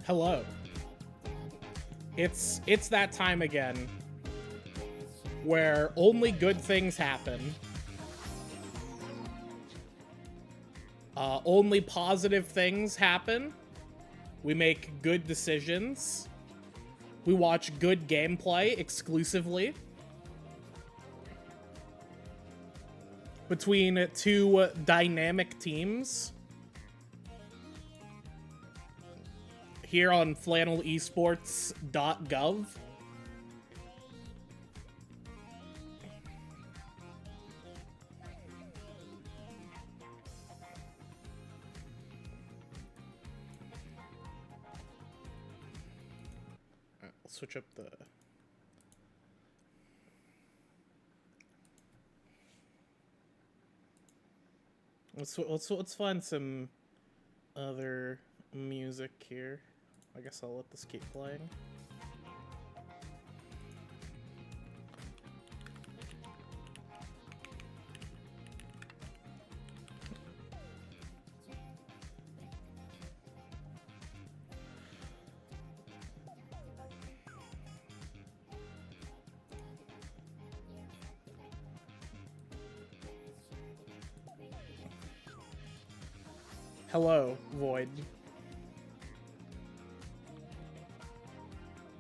Hello. It's that time again where only good things happen. Only positive things happen. We make good decisions. We watch good gameplay exclusively. Between two dynamic teams. Here on Flannel Esports.gov. I'll switch up the... Let's find some other music here. I guess I'll let this keep playing. Hello, Void.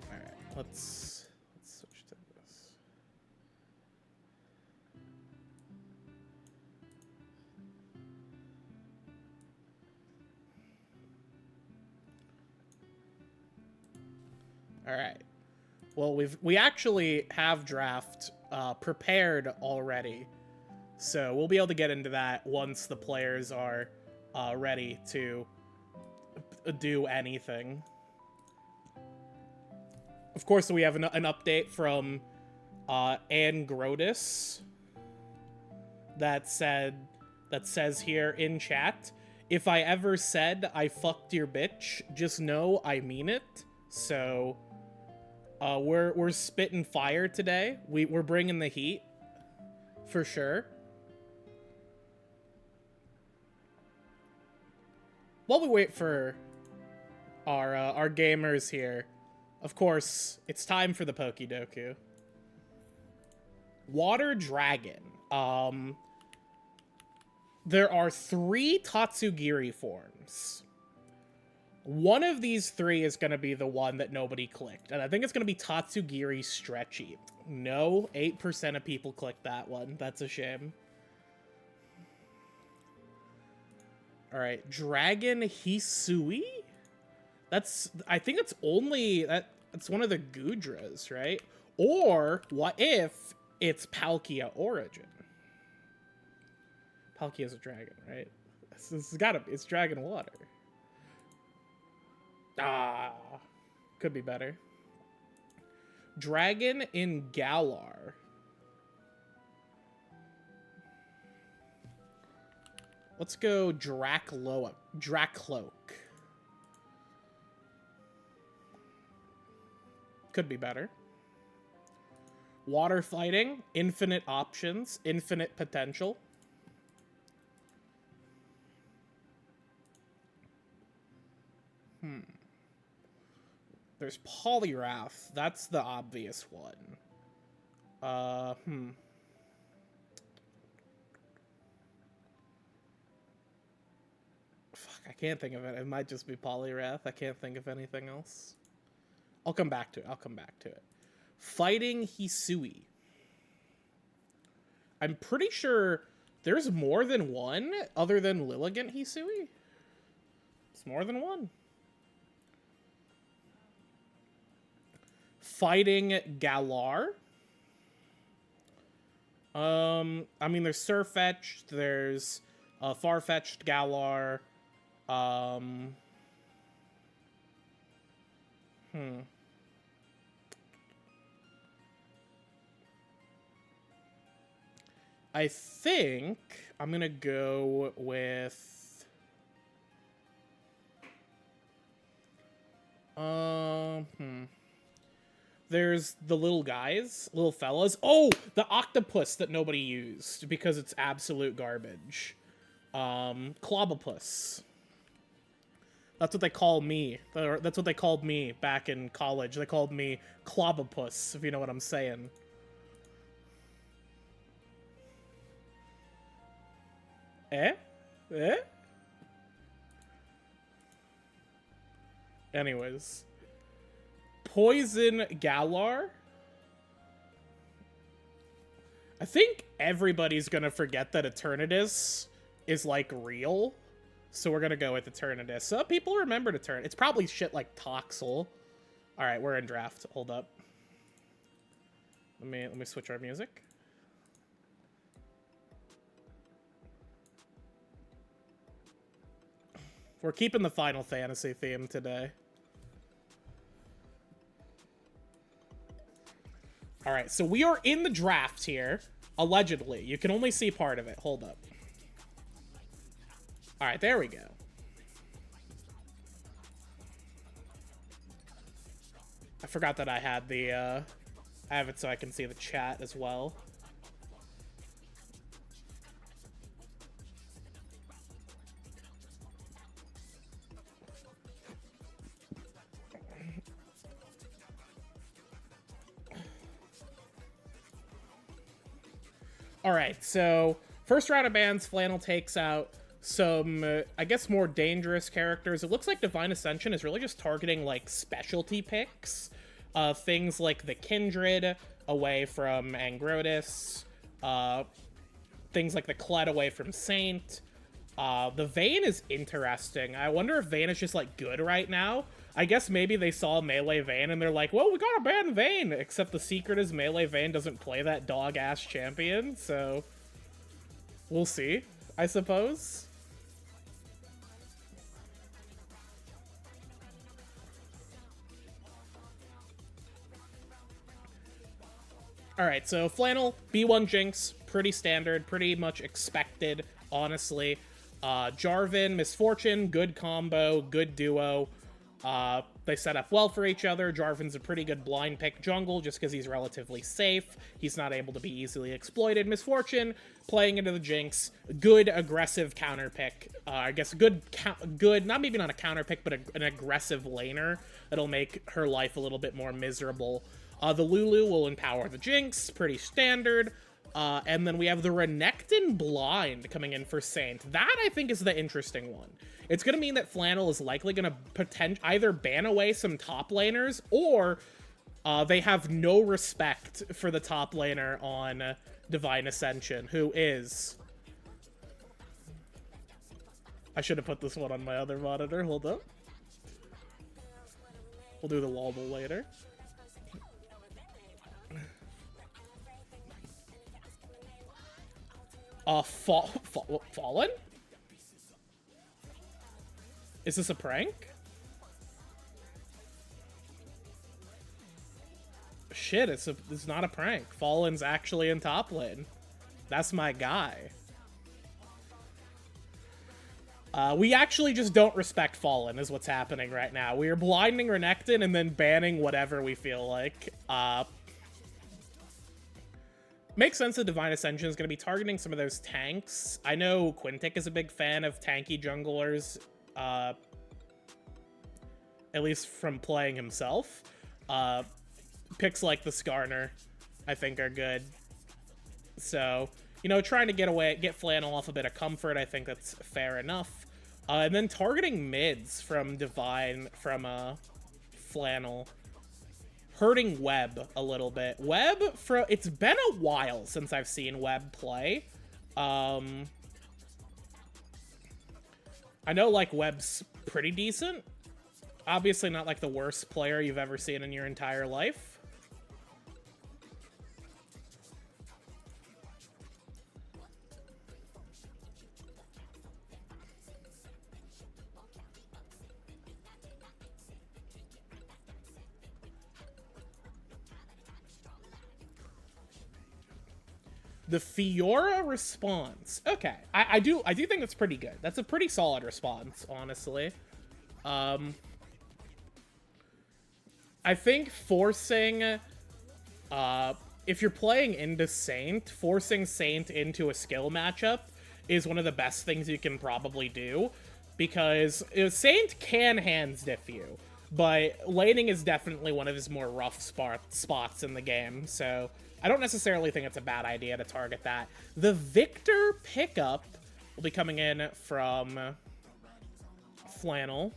Alright, let's switch to this. Alright. Well, we actually have draft prepared already. So we'll be able to get into that once the players are ready to do anything. Of course, we have an update from Ann Grodis that says here in chat, if I ever said I fucked your bitch, just know I mean it. So we're spitting fire today. We're bringing the heat for sure. While we wait for our gamers here, of course, it's time for the Pokedoku. Water Dragon. There are 3 Tatsugiri forms. One of these 3 is going to be the one that nobody clicked, and I think it's going to be Tatsugiri Stretchy. No, 8% of people clicked that one. That's a shame. Alright, Dragon Hisui? I think it's only, that's one of the Gudras, right? Or, what if it's Palkia Origin? Palkia's a dragon, right? It's gotta be, it's Dragon Water. Could be better. Dragon in Galar. Let's go Drakloak. Could be better. Water fighting, infinite options, infinite potential. There's Poliwrath. That's the obvious one. Fuck, I can't think of it. It might just be Poliwrath. I can't think of anything else. I'll come back to it. Fighting Hisui. I'm pretty sure there's more than one other than Lilligant Hisui. It's more than one. Fighting Galar. I mean, there's Surfetched, there's Farfetch'd Galar. I think I'm gonna go with there's the little guys, little fellas. Oh, the octopus that nobody used because it's absolute garbage. Clobopus. That's what they call me. That's what they called me back in college. They called me Clobopus, if you know what I'm saying. Eh? Eh? Anyways. Poison Galar? I think everybody's gonna forget that Eternatus is, like, real. So we're gonna go with Eternatus. So people remember Eternatus. It's probably shit like Toxel. Alright, we're in draft. Hold up. Let me switch our music. We're keeping the Final Fantasy theme today. Alright, so we are in the draft here. Allegedly. You can only see part of it. Hold up. Alright, there we go. I forgot that I had the, I have it so I can see the chat as well. Alright, so first round of bans, Flannel takes out some, I guess, more dangerous characters. It looks like Divine Ascension is really just targeting, like, specialty picks. Things like the Kindred away from Angrotis. Things like the Kled away from Saint. The Vayne is interesting. I wonder if Vayne is just, like, good right now. I guess maybe they saw Melee Vayne and they're like, well, we gotta ban Vayne! Except the secret is Melee Vayne doesn't play that dog-ass champion, so... we'll see, I suppose. Alright, so Flannel, B1 Jinx, pretty standard, pretty much expected, honestly. Jarvan, Misfortune, good combo, good duo. They set up well for each other. Jarvan's a pretty good blind pick jungle just because he's relatively safe. He's not able to be easily exploited. Misfortune, playing into the Jinx, good aggressive counter pick. I guess good, not maybe not a counter pick, but an aggressive laner that'll make her life a little bit more miserable. The Lulu will empower the Jinx, pretty standard. And then we have the Renekton Blind coming in for Saint. That, I think, is the interesting one. It's going to mean that Flannel is likely going to either ban away some top laners, or they have no respect for the top laner on Divine Ascension, who is... I should have put this one on my other monitor. Hold up. We'll do the wobble later. Fallen? Is this a prank? Shit, it's not a prank. Fallen's actually in top lane. That's my guy. We actually just don't respect Fallen is what's happening right now. We are blinding Renekton and then banning whatever we feel like. Makes sense that Divine Ascension is going to be targeting some of those tanks. I know Quintic is a big fan of tanky junglers, at least from playing himself. Picks like the Skarner, I think, are good. So, you know, trying to get Flannel off a bit of comfort, I think that's fair enough. And then targeting mids from Divine, from Flannel. Hurting Webb a little bit. Webb, it's been a while since I've seen Webb play. I know, like, Webb's pretty decent. Obviously not, like, the worst player you've ever seen in your entire life. The Fiora response. Okay. I do think that's pretty good. That's a pretty solid response, honestly. I think forcing, if you're playing into Saint, forcing Saint into a skill matchup is one of the best things you can probably do. because Saint can hand stiff you, but laning is definitely one of his more rough spots in the game, so I don't necessarily think it's a bad idea to target that. The Victor pickup will be coming in from Flannel.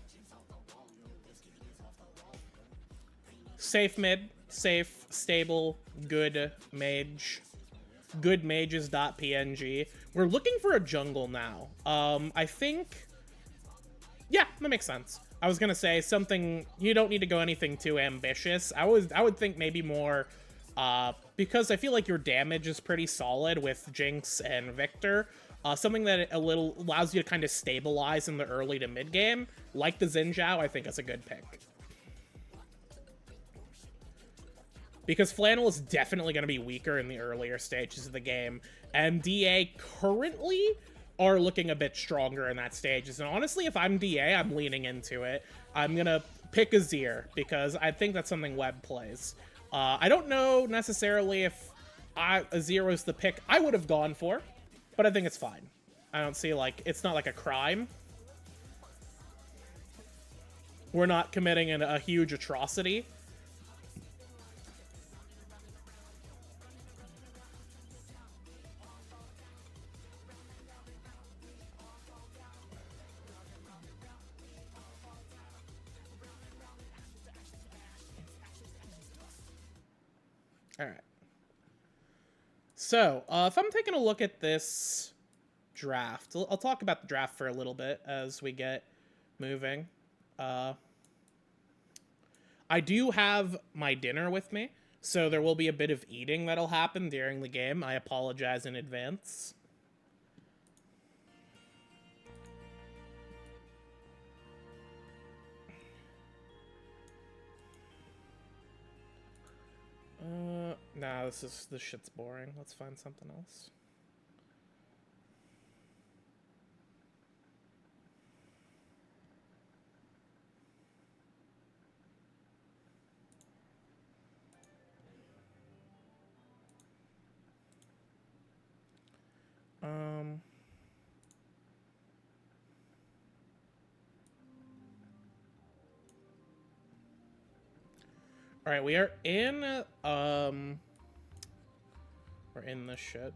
Safe mid, safe, stable, good mage. Good mages.png. We're looking for a jungle now. I think... Yeah, that makes sense. I was gonna say something... You don't need to go anything too ambitious. I would think maybe more... because I feel like your damage is pretty solid with Jinx and Victor. Something that a little allows you to kind of stabilize in the early to mid game, like the Xin Zhao, I think is a good pick. Because Flannel is definitely going to be weaker in the earlier stages of the game, and DA currently are looking a bit stronger in that stages. And honestly, if I'm DA, I'm leaning into it. I'm going to pick Azir, because I think that's something Webb plays. I don't know necessarily if Azir was the pick I would have gone for, but I think it's fine. I don't see, like, it's not like a crime. We're not committing a huge atrocity. All right. So, if I'm taking a look at this draft, I'll talk about the draft for a little bit as we get moving. I do have my dinner with me, so there will be a bit of eating that'll happen during the game. I apologize in advance. Nah, this shit's boring. Let's find something else. All right, we are in, we're in this shit.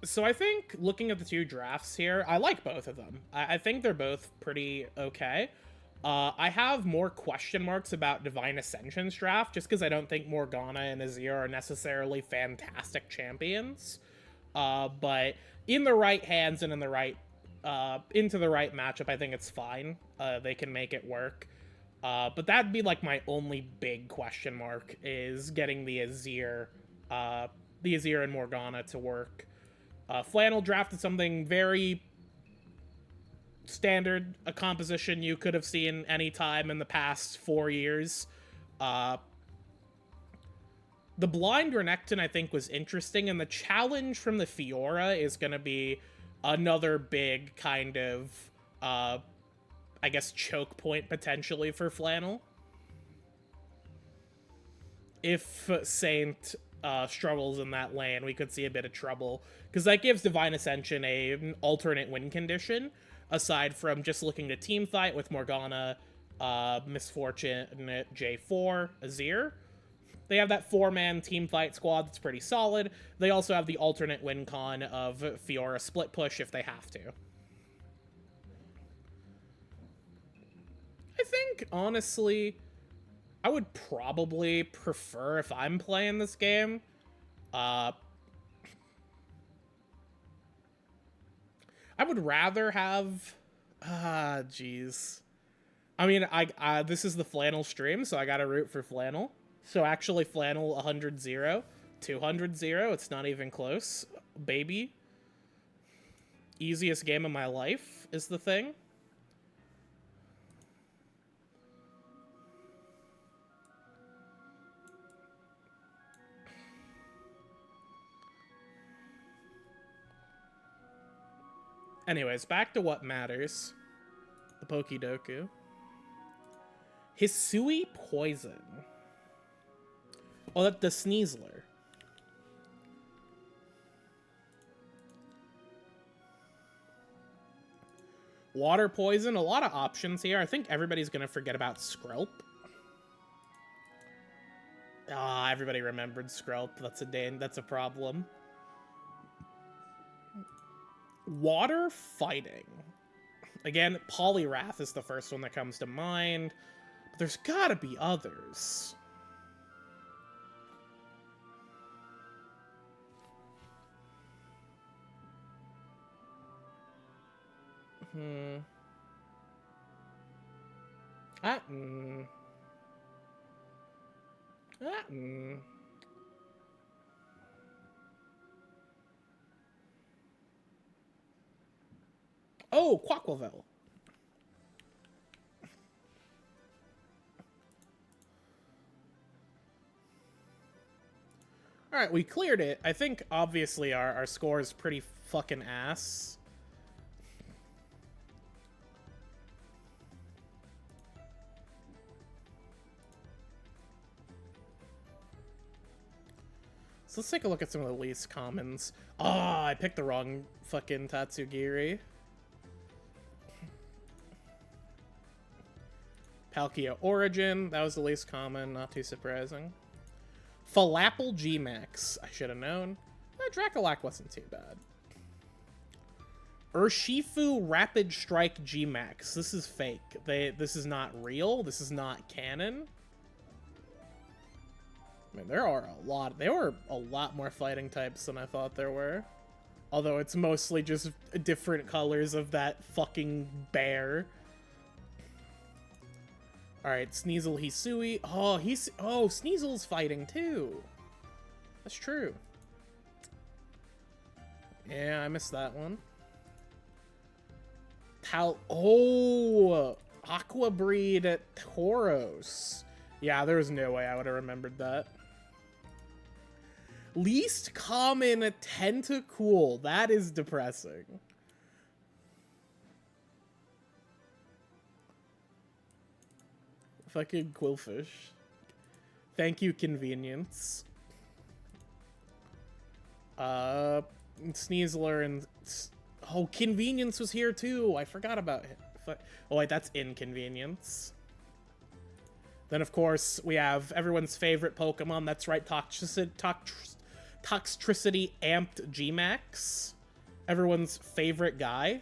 So I think, looking at the two drafts here, I like both of them. I think they're both pretty okay. I have more question marks about Divine Ascension's draft, just because I don't think Morgana and Azir are necessarily fantastic champions. But in the right hands and in the right into the right matchup, I think it's fine. They can make it work. But that'd be like my only big question mark, is getting the Azir and Morgana to work. Flannel drafted something very standard, a composition you could have seen any time in the past 4 years. The blind Renekton, I think, was interesting, and the challenge from the Fiora is going to be another big kind of, I guess, choke point potentially for Flannel. If Saint struggles in that lane, we could see a bit of trouble, because that gives Divine Ascension an alternate win condition, aside from just looking to team fight with Morgana, Misfortune, J4, Azir. They have that 4-man team fight squad that's pretty solid. They also have the alternate win con of Fiora split push if they have to. I think, honestly, I would probably prefer, if I'm playing this game, I would rather have... jeez. I mean, this is the Flannel stream, so I gotta root for Flannel. So actually, Flannel 100-0, 200-0. It's not even close. Baby. Easiest game of my life is the thing. Anyways, back to what matters. The Pokédoku. Hisui Poison. Oh, that's the Sneasler. Water Poison, a lot of options here. I think everybody's gonna forget about Skrelp. Ah, everybody remembered Skrelp. That's a problem. Water Fighting. Again, Poliwrath is the first one that comes to mind. But there's gotta be others. Oh, Quaquavel. Alright, we cleared it. I think, obviously, our score is pretty fucking ass. So let's take a look at some of the least commons. Ah, I picked the wrong fucking Tatsugiri. Palkia Origin, that was the least common, not too surprising. Falapel G-Max, I should have known. Dracolac wasn't too bad. Urshifu Rapid Strike G-Max, this is fake. This is not real, this is not canon. I mean, there were a lot more fighting types than I thought there were. Although it's mostly just different colors of that fucking bear. Alright, Sneasel Hisui. Oh, Sneasel's fighting too. That's true. Yeah, I missed that one. Aqua Breed Tauros. Yeah, there was no way I would have remembered that. Least common Tentacool. That is depressing. Fucking Quillfish. Thank you, Convenience. Sneasler and... Oh, Convenience was here too. I forgot about it. Oh, wait, that's Inconvenience. Then, of course, we have everyone's favorite Pokemon. That's right, Toxtricity Amped G-Max. Everyone's favorite guy.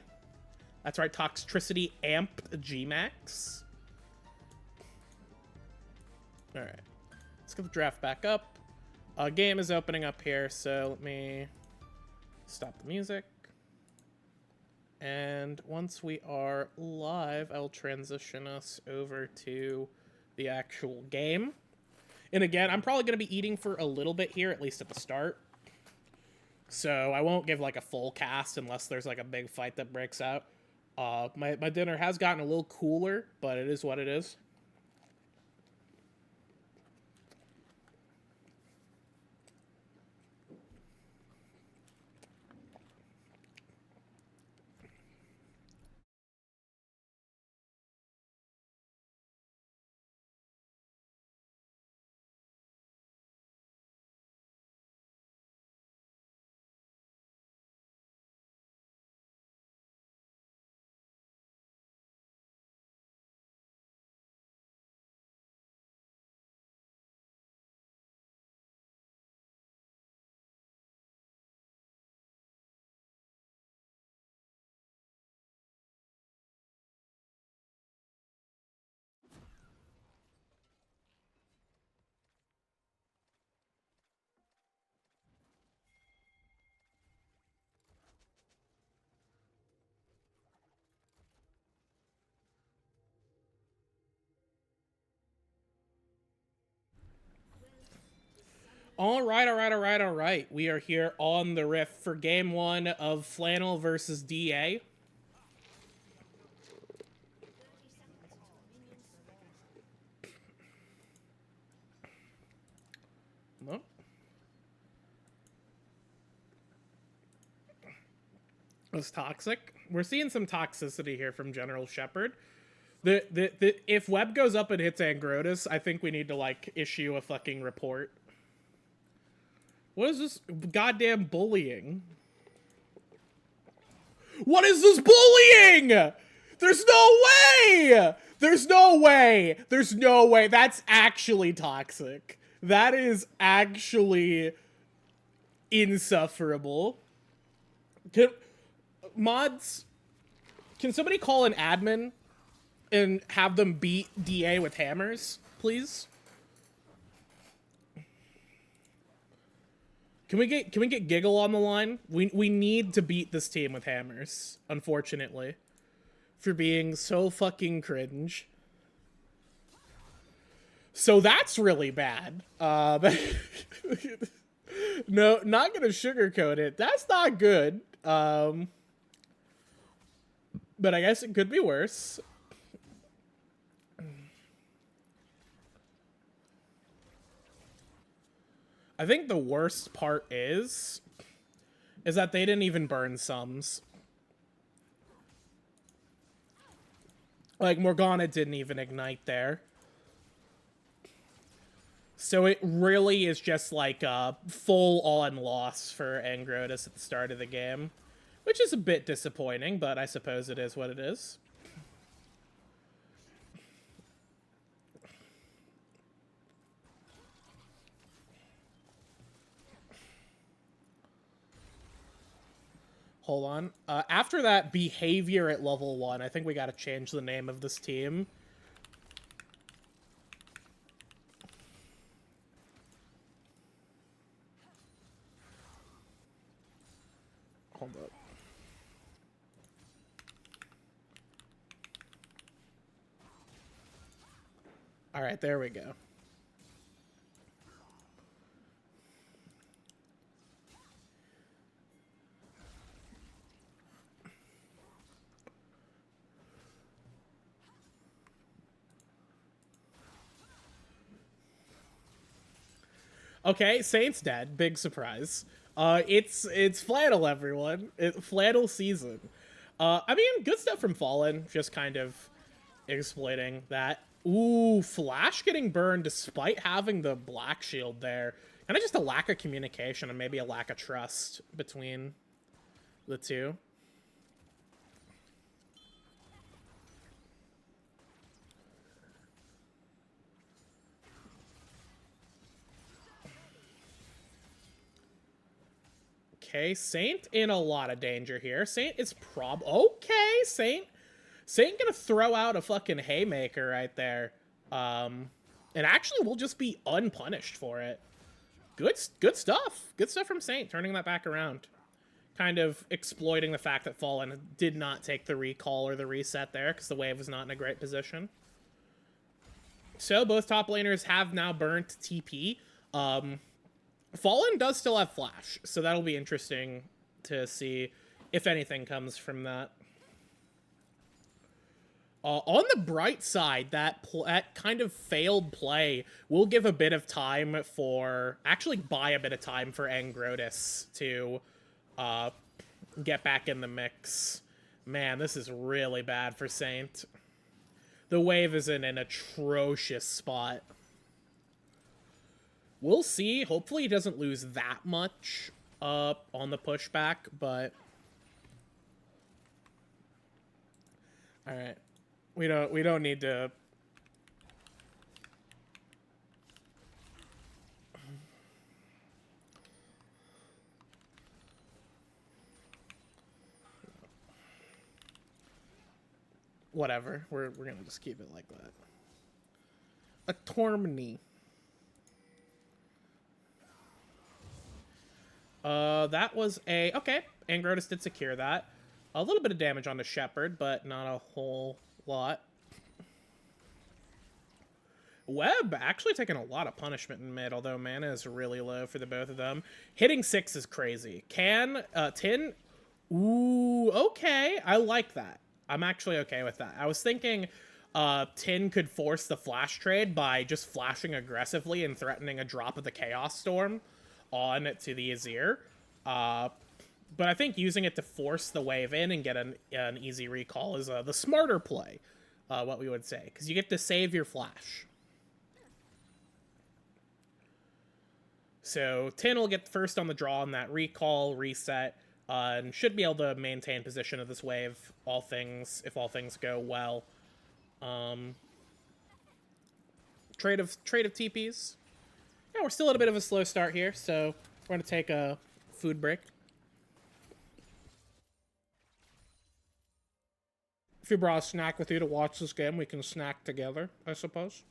That's right, Toxtricity Amped G-Max. Alright. Let's get the draft back up. Game is opening up here, so let me stop the music. And once we are live, I'll transition us over to the actual game. And again, I'm probably going to be eating for a little bit here, at least at the start. So I won't give like a full cast unless there's like a big fight that breaks out. My dinner has gotten a little cooler, but it is what it is. All right. We are here on the Rift for game 1 of Flannel versus DA. No. It's toxic. We're seeing some toxicity here from General Shepard. If Web goes up and hits Angrotis, I think we need to, like, issue a fucking report. What is this goddamn bullying? What is this bullying? There's no way! There's no way! There's no way! That's actually toxic. That is actually insufferable. Mods, can somebody call an admin and have them beat DA with hammers, please? Can we get Giggle on the line? We need to beat this team with hammers, unfortunately. For being so fucking cringe. So that's really bad. No, not gonna sugarcoat it. That's not good. But I guess it could be worse. I think the worst part is that they didn't even burn sums. Like, Morgana didn't even ignite there. So it really is just like a full-on loss for Angrotus at the start of the game. Which is a bit disappointing, but I suppose it is what it is. Hold on. After that behavior at level 1, I think we gotta change the name of this team. Hold up. Alright, there we go. Okay, Saint's dead. Big surprise. It's Flannel, everyone. Flannel season. I mean, good stuff from Fallen. Just kind of exploiting that. Ooh, Flash getting burned despite having the black shield there. Kind of just a lack of communication and maybe a lack of trust between the two. Okay, Saint in a lot of danger here. Saint is okay, Saint gonna throw out a fucking haymaker right there. And actually will just be unpunished for it. Good stuff. Good stuff from Saint, turning that back around. Kind of exploiting the fact that Fallen did not take the recall or the reset there, because the wave was not in a great position. So both top laners have now burnt TP. Fallen does still have Flash, so that'll be interesting to see if anything comes from that. On the bright side, that kind of failed play will give a bit of time for... Actually, buy a bit of time for Angrotus to get back in the mix. Man, this is really bad for Saint. The wave is in an atrocious spot. We'll see. Hopefully he doesn't lose that much on the pushback, but... Alright. We don't need to... Whatever. We're gonna just keep it like that. A Tormny. That was a... Okay, Angrotus did secure that. A little bit of damage on the Shepherd, but not a whole lot. Webb actually taking a lot of punishment in mid, although mana is really low for the both of them. Hitting 6 is crazy. Tin... Ooh, okay. I like that. I'm actually okay with that. I was thinking Tin could force the flash trade by just flashing aggressively and threatening a drop of the Chaos Storm on to the Azir. But I think using it to force the wave in and get an easy recall is the smarter play, what we would say. Because you get to save your flash. So Tin will get first on the draw on that recall, reset. and should be able to maintain position of this wave, if all things go well. Trade of TPs. Yeah, we're still at a bit of a slow start here, so we're gonna take a food break. If you brought a snack with you to watch this game, we can snack together, I suppose.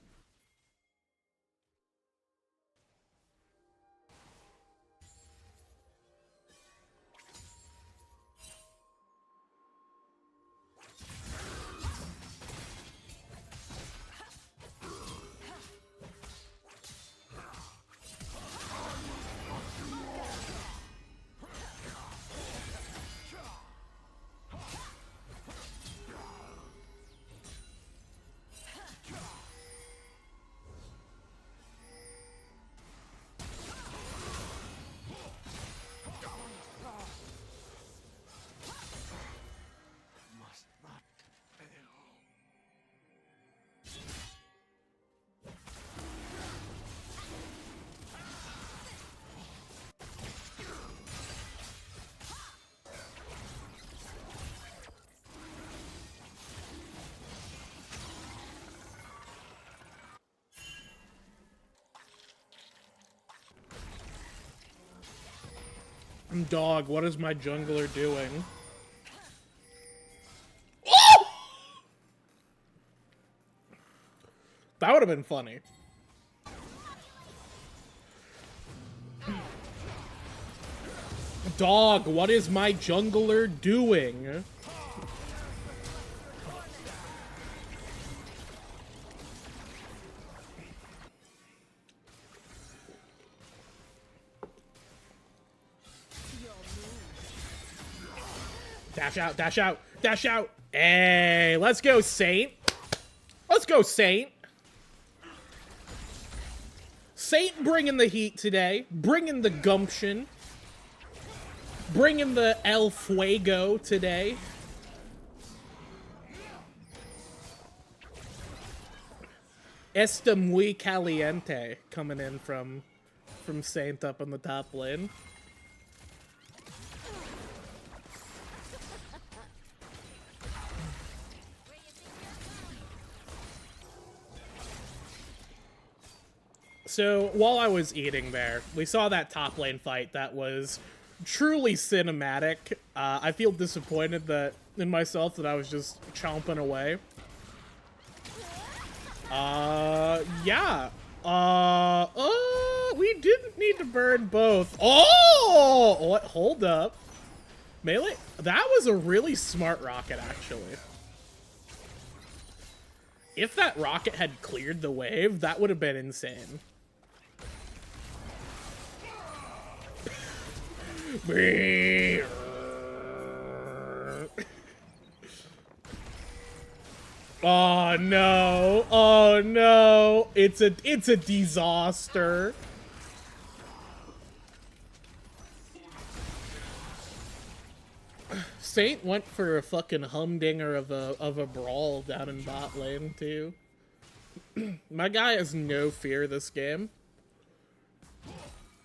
Dog, what is my jungler doing? Oh! That would have been funny. Dog, what is my jungler doing? Dash out, dash out, dash out. Hey, let's go, Saint. Let's go, Saint. Saint bringing the heat today. Bringing the gumption. Bringing the El Fuego today. Está muy caliente coming in from Saint up on the top lane. So, while I was eating there, we saw that top lane fight that was truly cinematic. I feel disappointed in myself that I was just chomping away. Yeah. We didn't need to burn both. Oh! What? Hold up. Melee? That was a really smart rocket, actually. If that rocket had cleared the wave, that would have been insane. Oh no! Oh no! It's a disaster. Saint went for a fucking humdinger of a brawl down in bot lane too. My guy has no fear this game.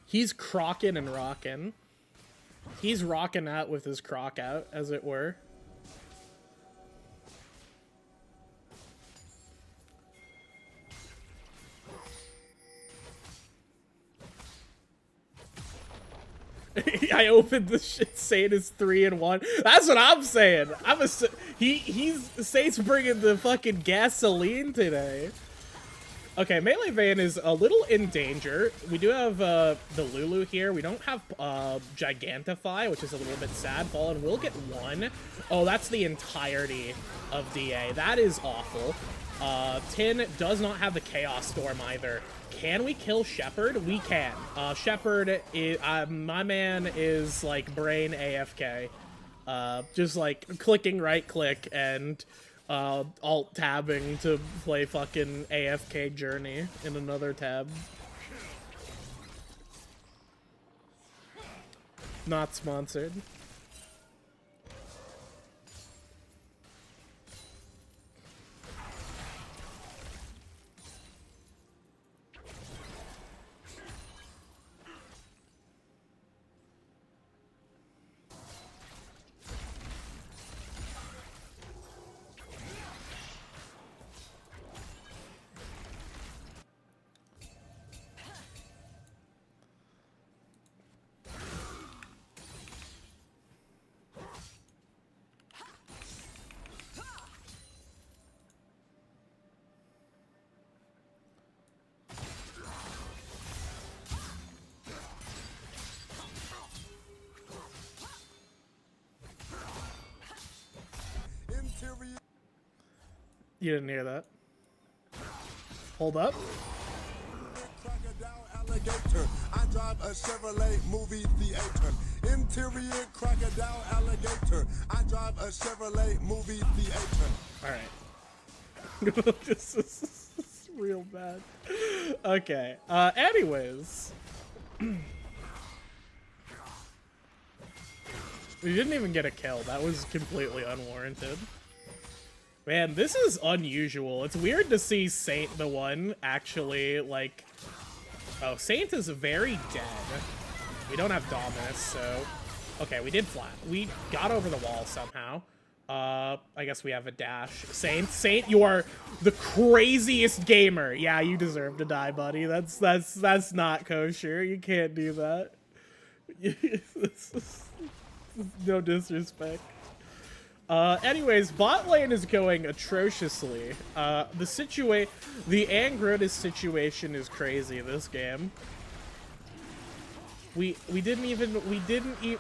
He's crocking and rocking. He's rocking out with his croc out, as it were. I opened the shit saying it's 3-1. That's what I'm saying. Saint's bringing the fucking gasoline today. Okay, Melee Van is a little in danger. We do have the Lulu here. We don't have Gigantify, which is a little bit sad. Fallen will get one. Oh, that's the entirety of DA. That is awful. Tin does not have the Chaos Storm either. Can we kill Shepard? We can. Shepard, my man is like brain AFK. Just like clicking right click and alt tabbing to play fucking AFK Journey in another tab. Not sponsored. You didn't hear that. Hold up. Alligator. I drive a Chevrolet movie theater. Interior crocodile alligator. I drive a Chevrolet movie theater. All right. This is real bad. Okay. Anyways. We didn't even get a kill. That was completely unwarranted. Man, this is unusual. It's weird to see Saint the one actually, like... Oh, Saint is very dead. We don't have Dominus, so... Okay, we did flat. We got over the wall somehow. I guess we have a dash. Saint, you are the craziest gamer. Yeah, you deserve to die, buddy. That's not kosher. You can't do that. No disrespect. Anyways, bot lane is going atrociously. The Angrotis situation is crazy this game. We didn't eat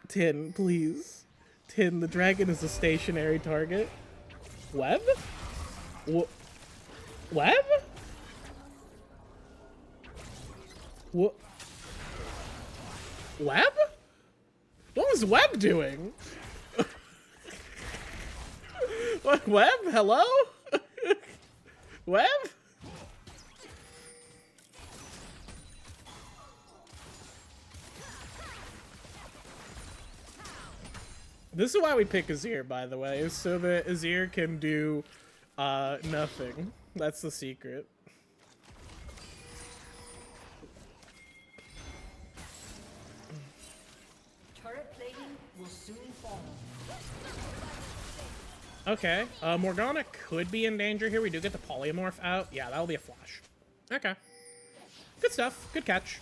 Tin, please. Tin, the dragon is a stationary target. Web? Web? What? Web? What was Web doing? What, Web? Hello? Web? This is why we pick Azir, by the way, so that Azir can do nothing. That's the secret. Turret plating will soon fall. Okay, Morgana could be in danger here. We do get the polymorph out. Yeah, that'll be a flash. Okay. Good stuff. Good catch.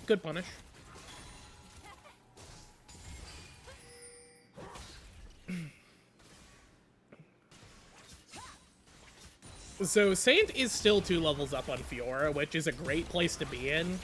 Good punish. So Saint is still 2 levels up on Fiora, which is a great place to be in.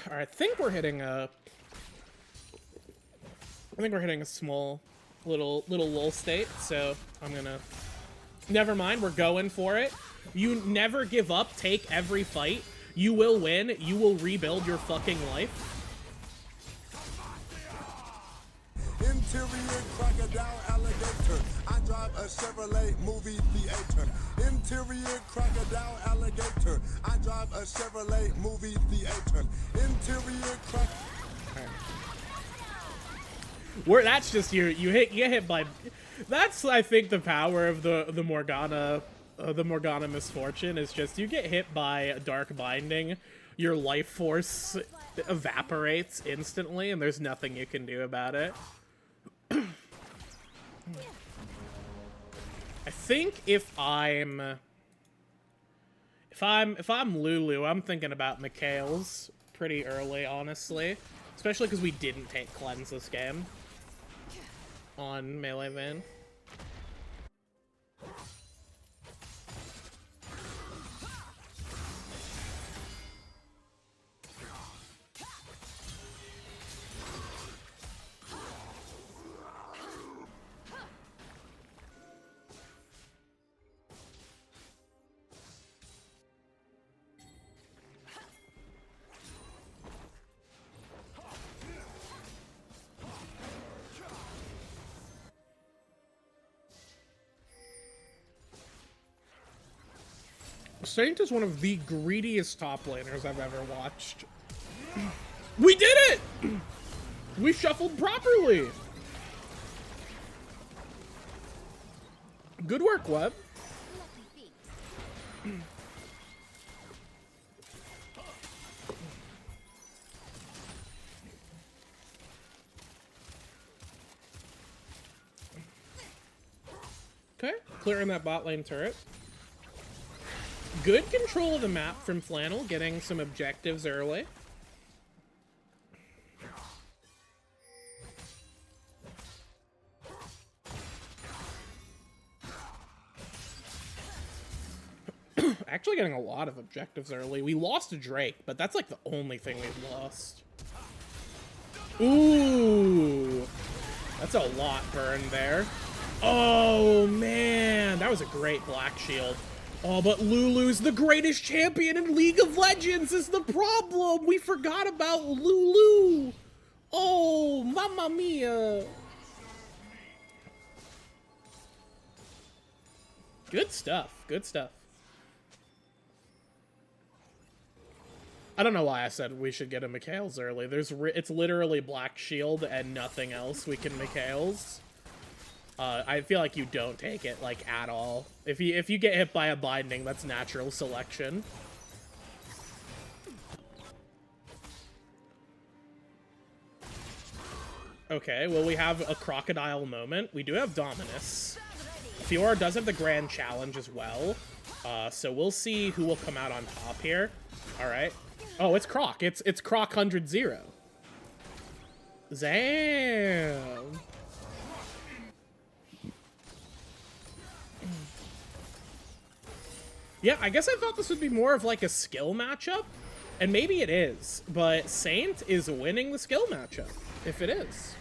I think we're hitting a small little lull state, so I'm gonna... Never mind, we're going for it. You never give up, take every fight. You will win, you will rebuild your fucking life. Interior crocodile alligator. I drive a Chevrolet movie theater. Interior crocodile alligator. I drive a Chevrolet movie theater. Interior That's just you get hit by... That's, I think, the power of the Morgana misfortune, is just you get hit by Dark Binding, your life force evaporates instantly, and there's nothing you can do about it. I think if I'm Lulu, I'm thinking about Mikhail's pretty early, honestly. Especially because we didn't take cleanse this game on melee van. Saint is one of the greediest top laners I've ever watched. We did it! We shuffled properly! Good work, Web. Okay, clearing that bot lane turret. Good control of the map from Flannel, getting some objectives early. actually getting a lot of objectives early. We lost to Drake, but that's like the only thing we've lost. Ooh. That's a lot burned there. Oh, man. That was a great Black Shield. Oh, but Lulu's the greatest champion in League of Legends is the problem. We forgot about Lulu. Oh, mamma mia. Good stuff. Good stuff. I don't know why I said we should get a Mikhail's early. It's literally Black Shield and nothing else we can Mikhail's. I feel like you don't take it, like, at all. If you get hit by a binding, that's natural selection. Okay, well, we have a crocodile moment. We do have Dominus. Fiora does have the Grand Challenge as well. So we'll see who will come out on top here. All right. Oh, it's Croc. It's Croc 100-0. Damn. Yeah, I guess I thought this would be more of like a skill matchup, and maybe it is, but Saint is winning the skill matchup, if it is.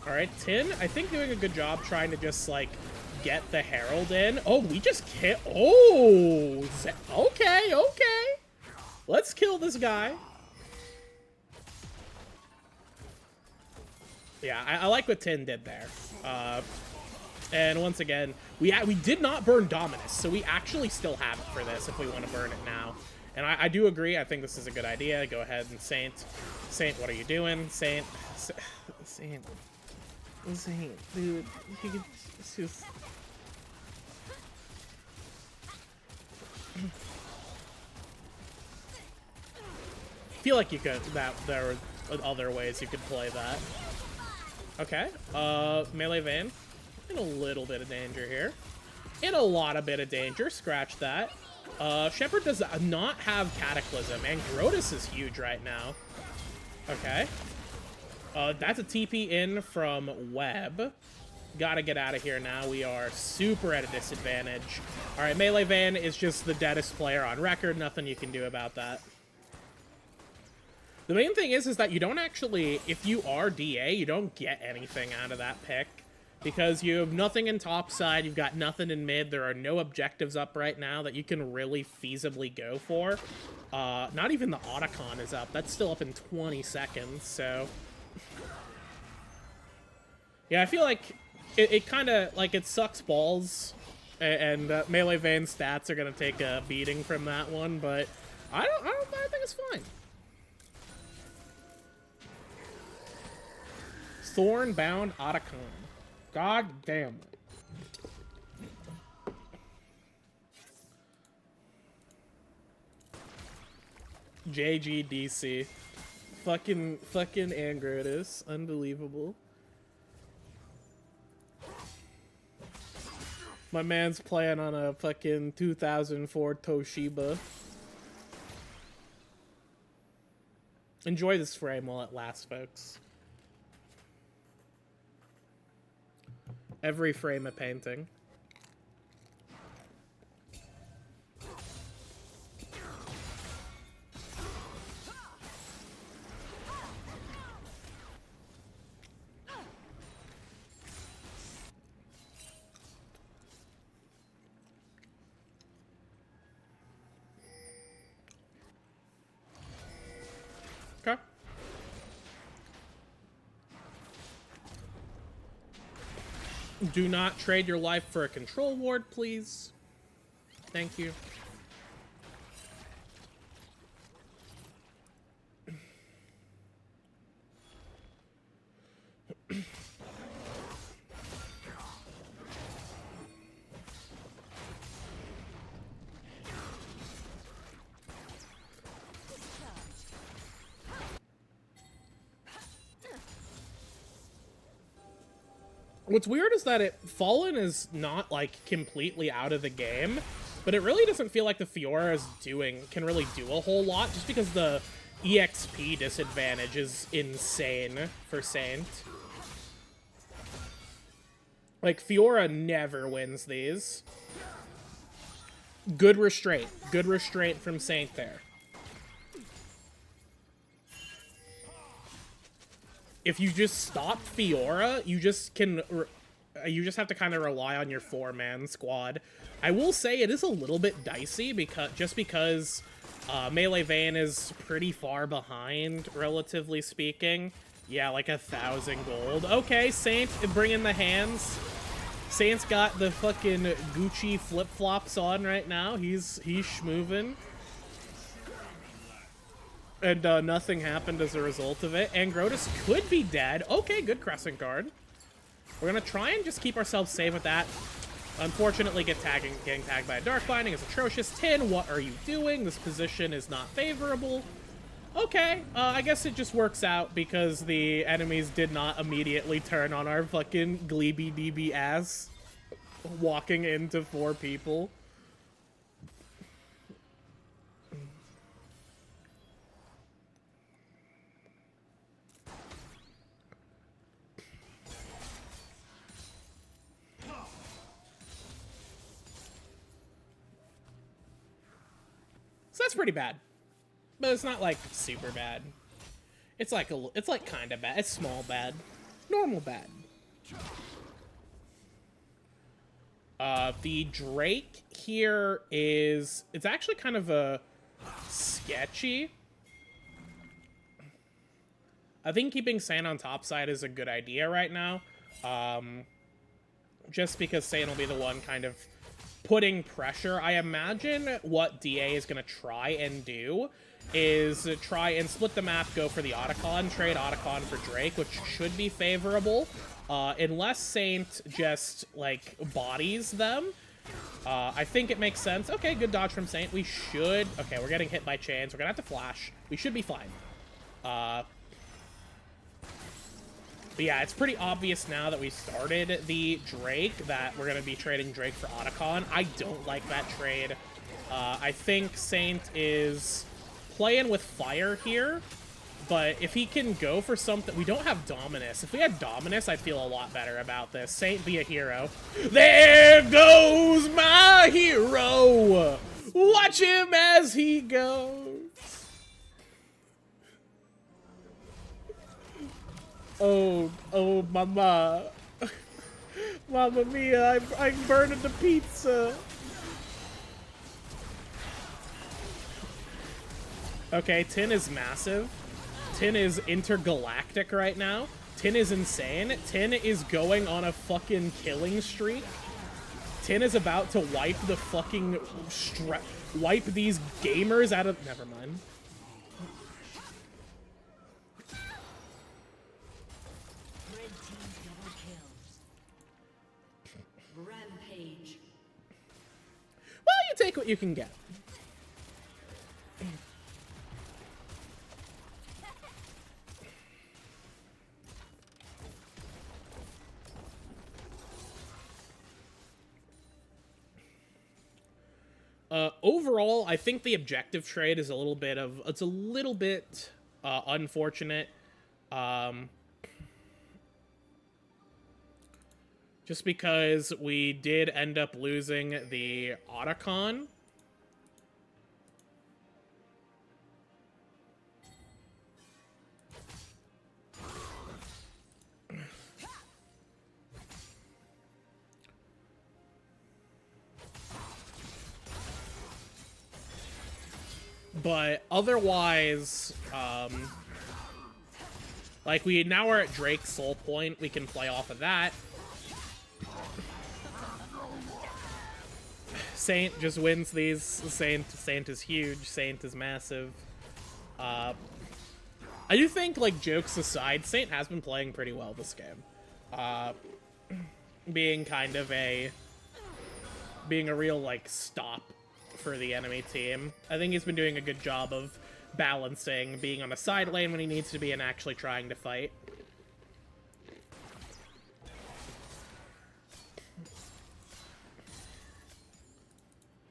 All right, Tin, I think doing a good job trying to just, like, get the Herald in. Oh, we just hit. Oh, okay, okay. Let's kill this guy. Yeah, I like what Tin did there. And once again, we did not burn Dominus, so we actually still have it for this if we want to burn it now. And I do agree. I think this is a good idea. Go ahead and Saint, what are you doing? Saint, dude, it's just... I feel like you could, there were other ways you could play that. Okay, Melee Vayne, in a little bit of danger here. In a lot of bit of danger, scratch that. Shepard does not have Cataclysm, and Grotus is huge right now. Okay. That's a TP in from Web. Gotta get out of here now. We are super at a disadvantage. Alright, Melee Vayne is just the deadest player on record. Nothing you can do about that. The main thing is that you don't actually, if you are DA, you don't get anything out of that pick. Because you have nothing in top side, you've got nothing in mid, there are no objectives up right now that you can really feasibly go for. Not even the Otacon is up. That's still up in 20 seconds, so... Yeah, I feel like it kind of, like, it sucks balls, and Melee Vayne's stats are going to take a beating from that one, but I think it's fine. Thorn-bound Otacon. God damn it. JGDC. Fucking Angrotus. Unbelievable. My man's playing on a fucking 2004 Toshiba. Enjoy this frame while it lasts, folks. Every frame a painting. Okay. Do not trade your life for a control ward, please. Thank you. What's weird is that Fallen is not, like, completely out of the game, but it really doesn't feel like the Fiora can really do a whole lot, just because the EXP disadvantage is insane for Saint. Like, Fiora never wins these. Good restraint. Good restraint from Saint there. If you just stop Fiora, you just have to kind of rely on your 4-man squad. I will say it is a little bit dicey because Melee Vayne is pretty far behind, relatively speaking. Yeah, like 1,000 gold. Okay, Saint, bring in the hands. Saint's got the fucking Gucci flip-flops on right now. He's schmoovin'. And nothing happened as a result of it. And Grotus could be dead. Okay, good Crescent Guard. We're gonna try and just keep ourselves safe with that. Unfortunately, getting tagged by a Dark Binding is atrocious. Tin, what are you doing? This position is not favorable. Okay, I guess it just works out because the enemies did not immediately turn on our fucking Gleeby DB ass walking into 4 people. So that's pretty bad. But it's not like super bad. It's like kind of bad. It's small bad. Normal bad. The Drake here is, it's actually kind of a sketchy. I think keeping Saint on top side is a good idea right now. Just because Saint will be the one kind of putting pressure. I imagine what DA is going to try and do is try and split the map, go for the Otacon, trade Otacon for Drake, which should be favorable. Unless Saint just, like, bodies them. I think it makes sense. Okay, good dodge from Saint. We should... Okay, we're getting hit by chains. We're gonna have to flash. We should be fine. But yeah, it's pretty obvious now that we started the Drake that we're gonna be trading Drake for Otacon. I don't like that trade. I think Saint is playing with fire here. But if he can go for something... We don't have Dominus. If we had Dominus, I'd feel a lot better about this. Saint be a hero. There goes my hero! Watch him as he goes! Oh, mama. Mamma mia, I'm burning the pizza. Okay, Tin is massive. Tin is intergalactic right now. Tin is insane. Tin is going on a fucking killing streak. Tin is about to wipe the fucking... wipe these gamers out of... Never mind. Red team double kill. Rampage. Well, you take what you can get. Overall, I think the objective trade is a little bit of... It's a little bit unfortunate. Just because we did end up losing the Otacon. But otherwise, like we now are at Drake's soul point. We can play off of that. Saint just wins these. Saint is huge. Saint is massive. I do think, like, jokes aside, Saint has been playing pretty well this game. Being kind of a real, like, stop for the enemy team. I think he's been doing a good job of balancing being on a side lane when he needs to be and actually trying to fight.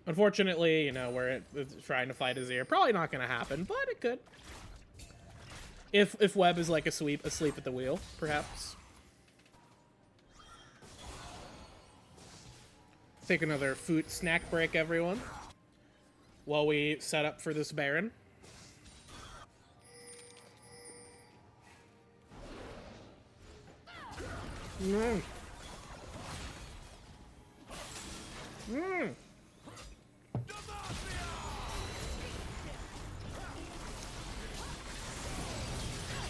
Unfortunately, you know, we're trying to fight Azir. Probably not going to happen, but it could. If Webb is like asleep at the wheel, perhaps. Take another food snack break, everyone, while we set up for this Baron. Mm. Mm.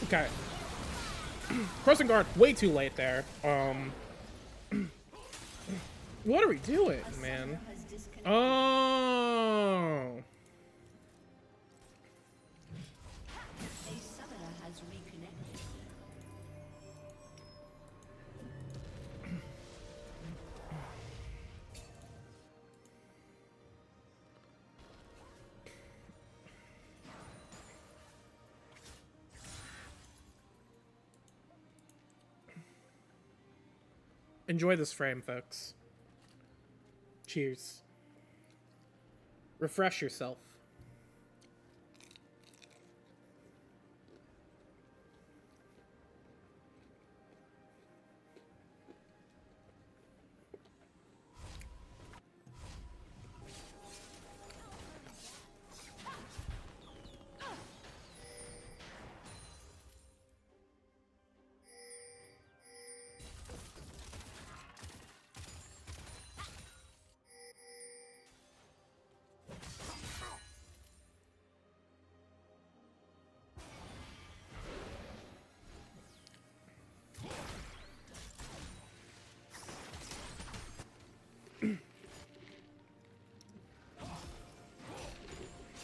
Okay. Crossing guard way too late there. What are we doing, man? Oh. A summoner has reconnected. Enjoy this frame, folks. Cheers. Refresh yourself.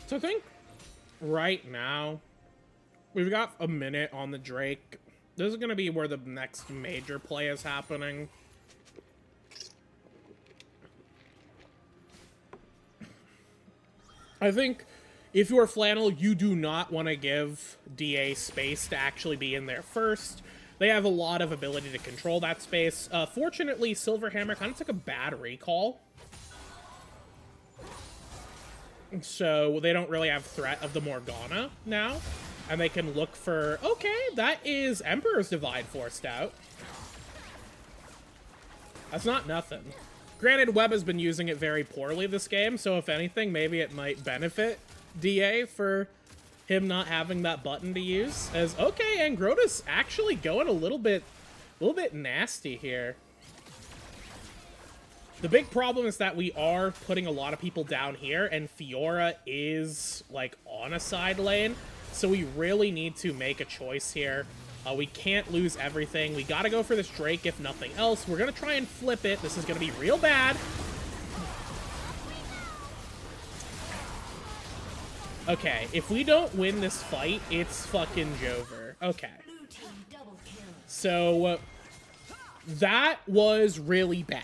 So I think right now we've got a minute on the Drake. This is going to be where the next major play is happening. I think if you're Flannel, you do not want to give DA space to actually be in there first. They have a lot of ability to control that space. Fortunately, Silverhammer kind of took a bad recall. So they don't really have threat of the Morgana now. And they can look for, okay, that is Emperor's Divide forced out. That's not nothing. Granted, Webb has been using it very poorly this game, so if anything, maybe it might benefit DA for him not having that button to use. As, okay, and Grota's actually going a little bit nasty here. The big problem is that we are putting a lot of people down here, and Fiora is, like, on a side lane, so we really need to make a choice here. We can't lose everything. We gotta go for this Drake, if nothing else. We're gonna try and flip it. This is gonna be real bad. Okay, if we don't win this fight, it's fucking Jover. Okay. So, that was really bad.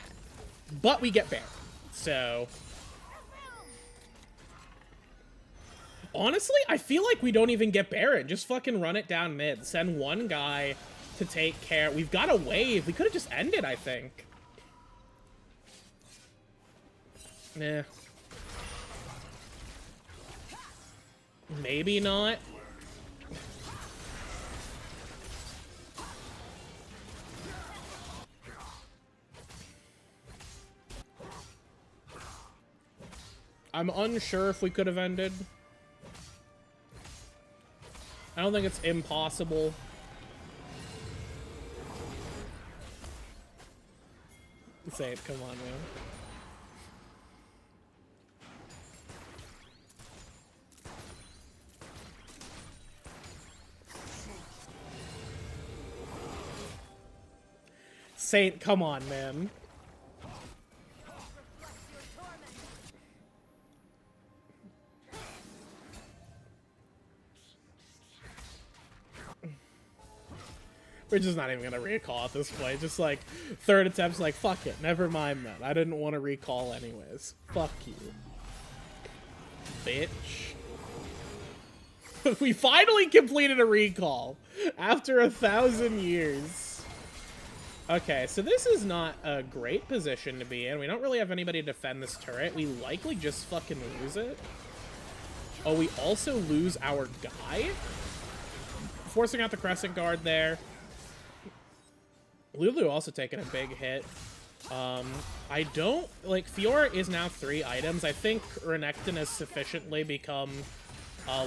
But we get Baron. So, honestly, I feel like we don't even get Baron. Just fucking run it down mid. Send one guy to take care. We've got a wave. We could have just ended, I think. Nah. Maybe not. I'm unsure if we could have ended. I don't think it's impossible. Say it, come on, man. Saint, come on, man. We're just not even gonna recall at this point. Just like, third attempt's like, fuck it, never mind that. I didn't want to recall anyways. Fuck you. Bitch. We finally completed a recall after 1,000 years. Okay, so this is not a great position to be in. We don't really have anybody to defend this turret. We likely just fucking lose it. Oh, we also lose our guy? forcing out the Crescent Guard there. Lulu also taking a big hit. I don't... Like, Fiora is now 3 items. I think Renekton has sufficiently become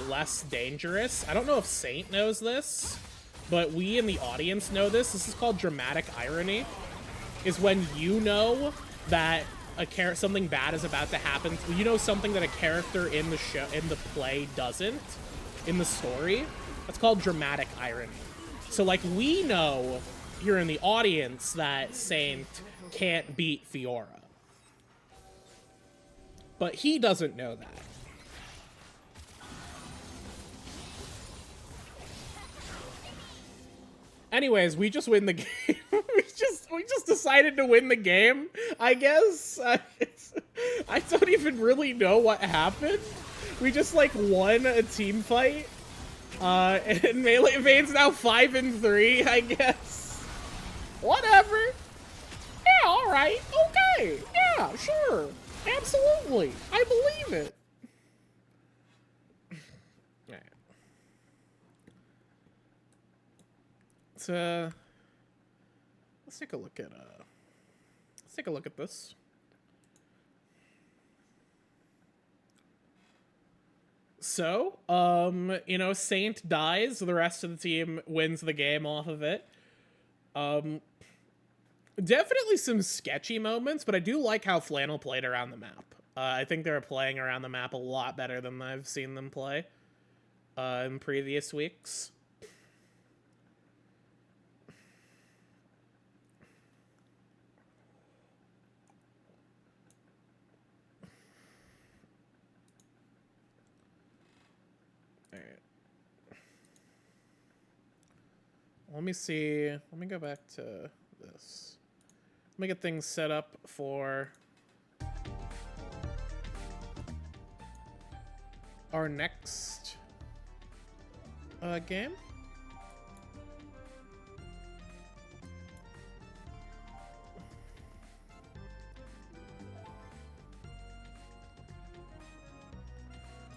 less dangerous. I don't know if Saint knows this, but we in the audience know this. This is called dramatic irony. Is when you know that something bad is about to happen. You know something that a character in the show, in the play, doesn't. In the story. That's called dramatic irony. So, like, we know here in the audience that Saint can't beat Fiora. But he doesn't know that. Anyways, we just win the game. we just decided to win the game, I guess. I don't even really know what happened. We just, like, won a team fight. And Melee Vane's now 5-3, I guess. Whatever. Yeah, alright. Okay. Yeah, sure. Absolutely. I believe it. Alright. Let's take a look at this. So, you know, Saint dies, the rest of the team wins the game off of it. Definitely some sketchy moments, but I do like how Flannel played around the map. I think they were playing around the map a lot better than I've seen them play in previous weeks. Let me see. Let me go back to this. Let me get things set up for our next game.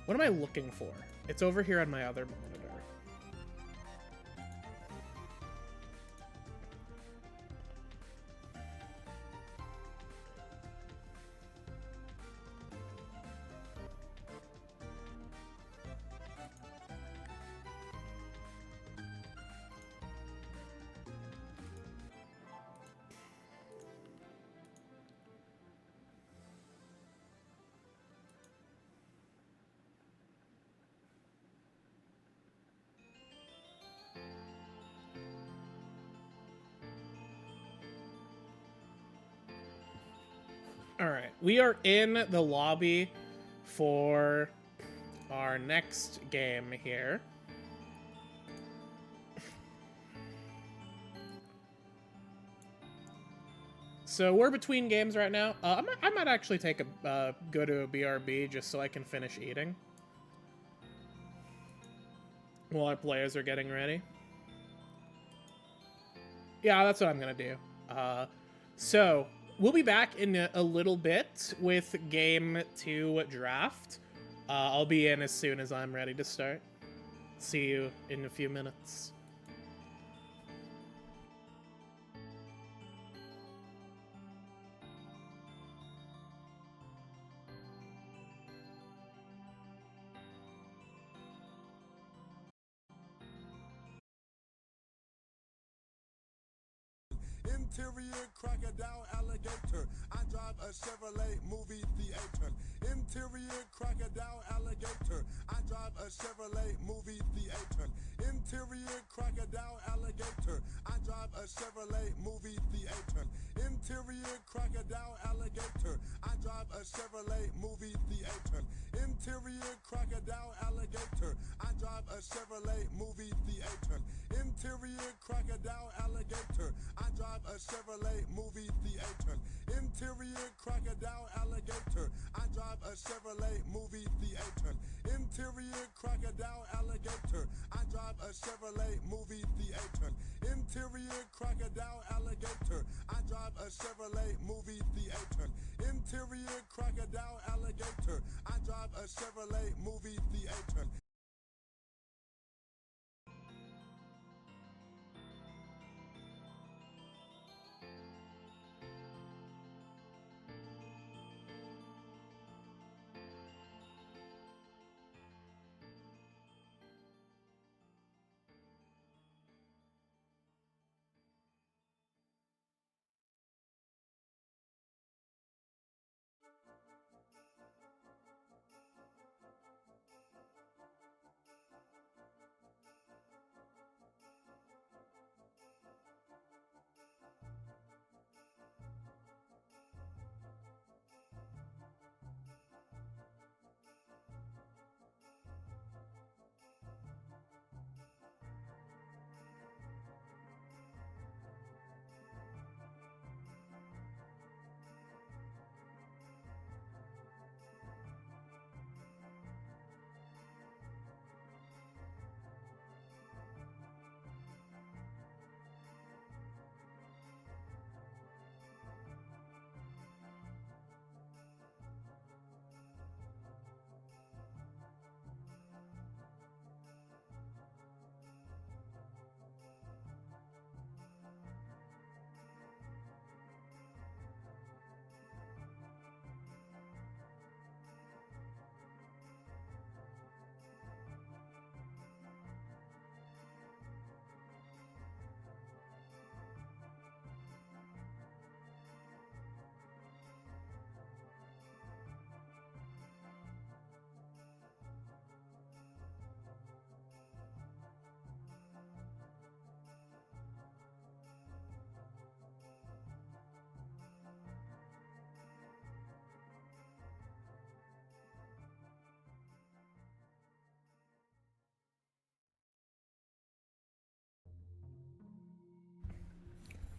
What am I looking for? It's over here on my other monitor. Alright, we are in the lobby for our next game here. So we're between games right now. I might actually take a go to a BRB just so I can finish eating while our players are getting ready. Yeah, that's what I'm gonna do. So we'll be back in a little bit with Game 2 Draft. I'll be in as soon as I'm ready to start. See you in a few minutes. Interior crocodile alligator. I drive a Chevrolet movie theater. Interior crocodile alligator. I drive a Chevrolet movie theater. Interior crocodile alligator. I drive a Chevrolet movie theater. Interior crocodile alligator. I drive a Chevrolet movie theater. Interior crocodile alligator. I drive a Chevrolet movie theater. Interior crocodile alligator. I drive a Chevrolet movie theater. Interior crocodile alligator. I drive a Chevrolet movie theater. Interior crocodile alligator. I drive a Chevrolet movie theater. Interior crocodile alligator. I drive a Chevrolet movie theater. Interior crocodile alligator. I drive a Chevrolet movie theater.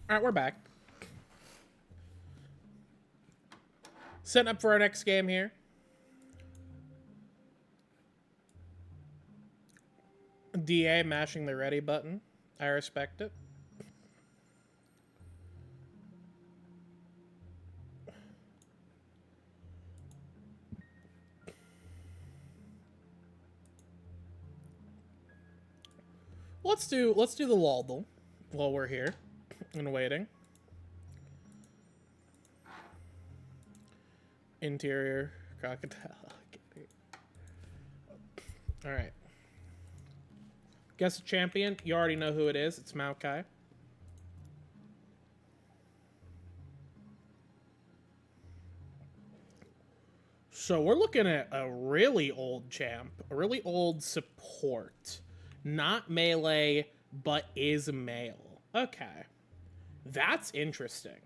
Alright, we're back. Setting up for our next game here. DA mashing the ready button. I respect it. Let's do the Waldle while we're here and waiting. Interior crocodile. All right. Guess the champion. You already know who it is. It's Maokai. So we're looking at a really old champ, a really old support. Not melee, but is male. Okay. That's interesting.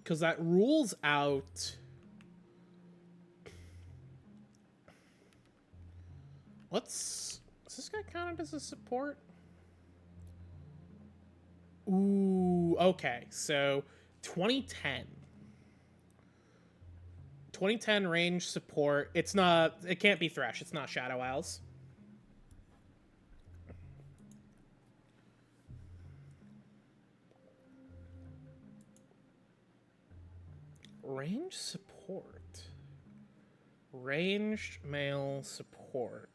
Because that rules out... Is this guy counted as a support? Ooh, okay. So, 2010. 2010 range support. It can't be Thresh. It's not Shadow Owls. Range support. Ranged male support.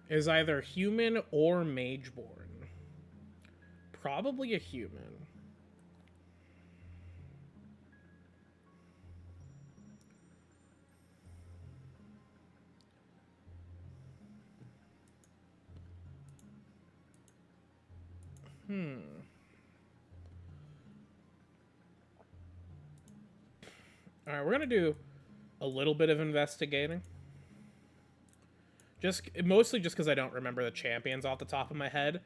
Is either human or mageborn. Probably a human. Alright, we're gonna do a little bit of investigating. Mostly just because I don't remember the champions off the top of my head.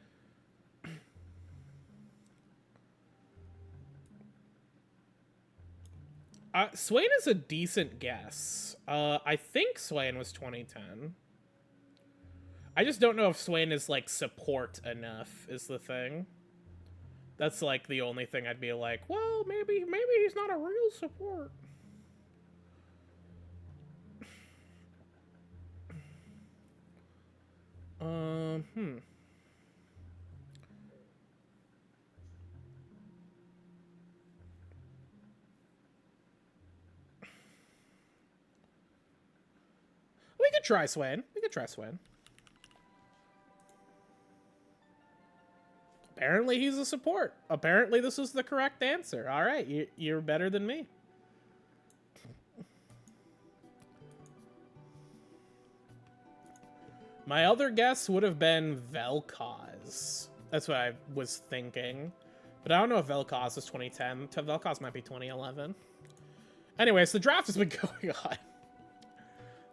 Swain is a decent guess. I think Swain was 2010. I just don't know if Swain is, like, support enough, is the thing. That's, like, the only thing I'd be like, well, maybe he's not a real support. We could try Swain. Apparently he's a support. Apparently this is the correct answer. All right, you're better than me. My other guess would have been Vel'Koz. That's what I was thinking. But I don't know if Vel'Koz is 2010. Vel'Koz might be 2011. Anyways, the draft has been going on.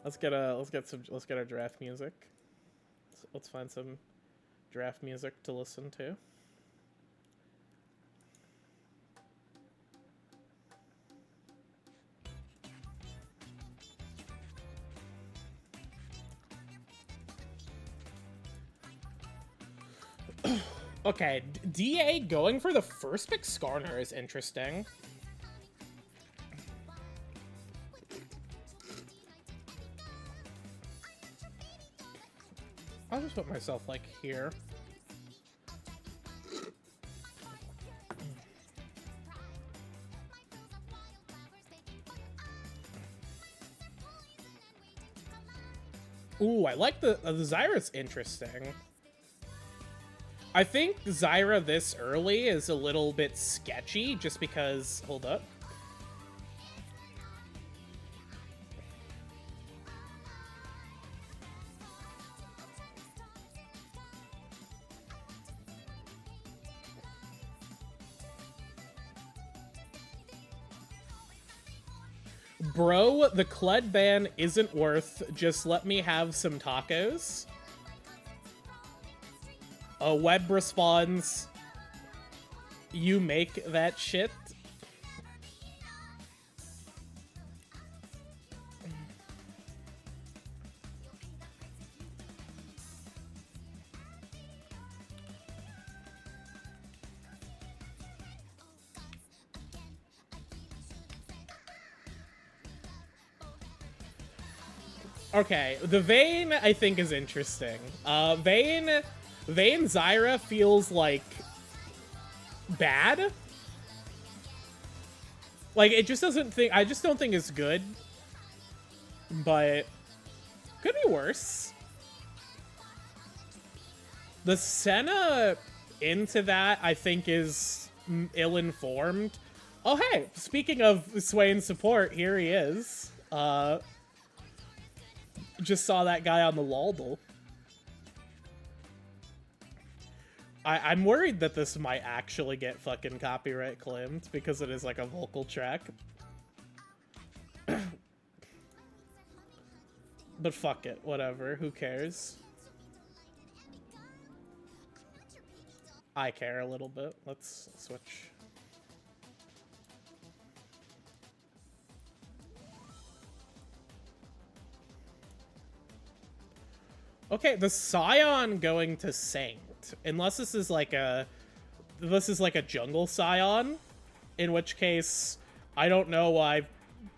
Let's get our draft music. Let's find some draft music to listen to. Okay, DA going for the first pick Skarner is interesting. I'll just put myself, like, here. Ooh, I like the Zyra's interesting. I think Zyra this early is a little bit sketchy, just because... Hold up. Bro, the Kled ban isn't worth. Just let me have some tacos. Web responds, you make that shit. Okay, the Vayne, I think, is interesting. Vayne Zyra feels, like, bad. Like, it just doesn't think... I just don't think it's good. But... could be worse. The Senna into that, I think, is ill-informed. Oh, hey! Speaking of Swain support, here he is. Just saw that guy on the Laldl. I'm worried that this might actually get fucking copyright claimed because it is like a vocal track. But fuck it, whatever, who cares? I care a little bit. Let's switch. Okay, the Scion going to Saint. Unless this is like a jungle Scion, in which case I don't know why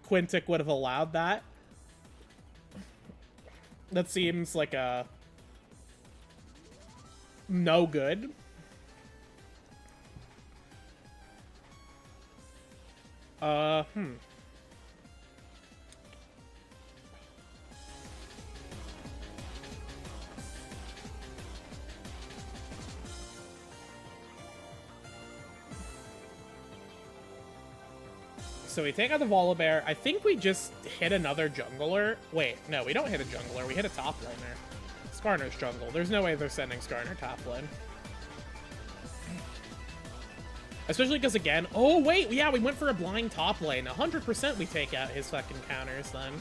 Quintic would have allowed that. That seems like a no good. So we take out the Volibear. I think we just hit another jungler. Wait, no, we don't hit a jungler. We hit a top laner. Skarner's jungle. There's no way they're sending Skarner top lane. Especially because, again... Oh, wait! Yeah, we went for a blind top lane. 100% we take out his fucking counters, then.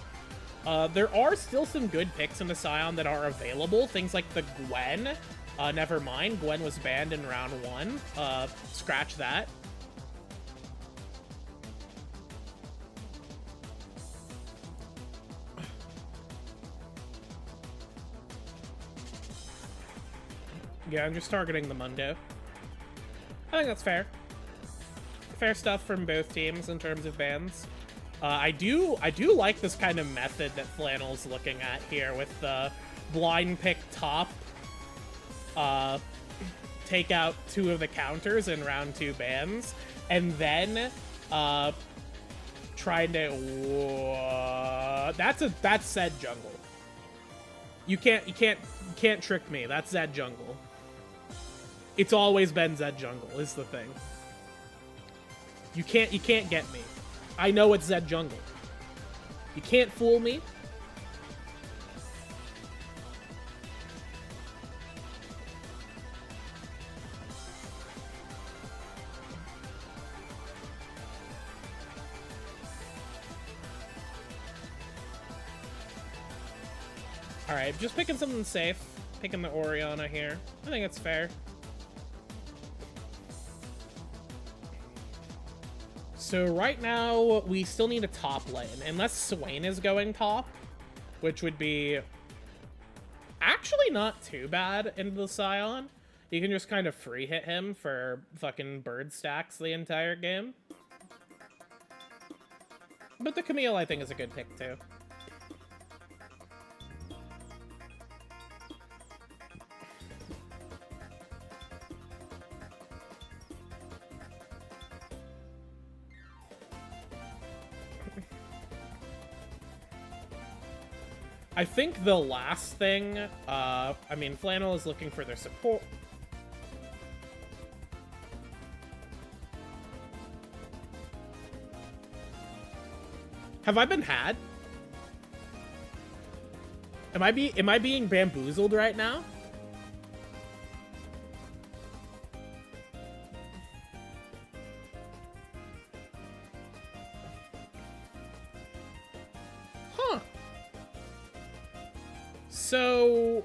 There are still some good picks in the Scion that are available. Things like the Gwen. Never mind. Gwen was banned in round 1. Scratch that. Yeah, I'm just targeting the Mundo. I think that's fair. Fair stuff from both teams in terms of bans. I do like this kind of method that Flannel's looking at here with the blind pick top, take out 2 of the counters in round 2 bans, and then trying to that's Zed jungle. You can't trick me. That's Zed jungle. It's always been Zed jungle, is the thing. You can't get me. I know it's Zed jungle. You can't fool me. Alright, just picking something safe. Picking the Orianna here. I think it's fair. So right now, we still need a top lane. Unless Swain is going top, which would be actually not too bad into the Scion. You can just kind of free hit him for fucking bird stacks the entire game. But the Camille, I think, is a good pick, too. I think the last thing, I mean, Flannel is looking for their support. Have I been had? Am I being bamboozled right now? Huh. So,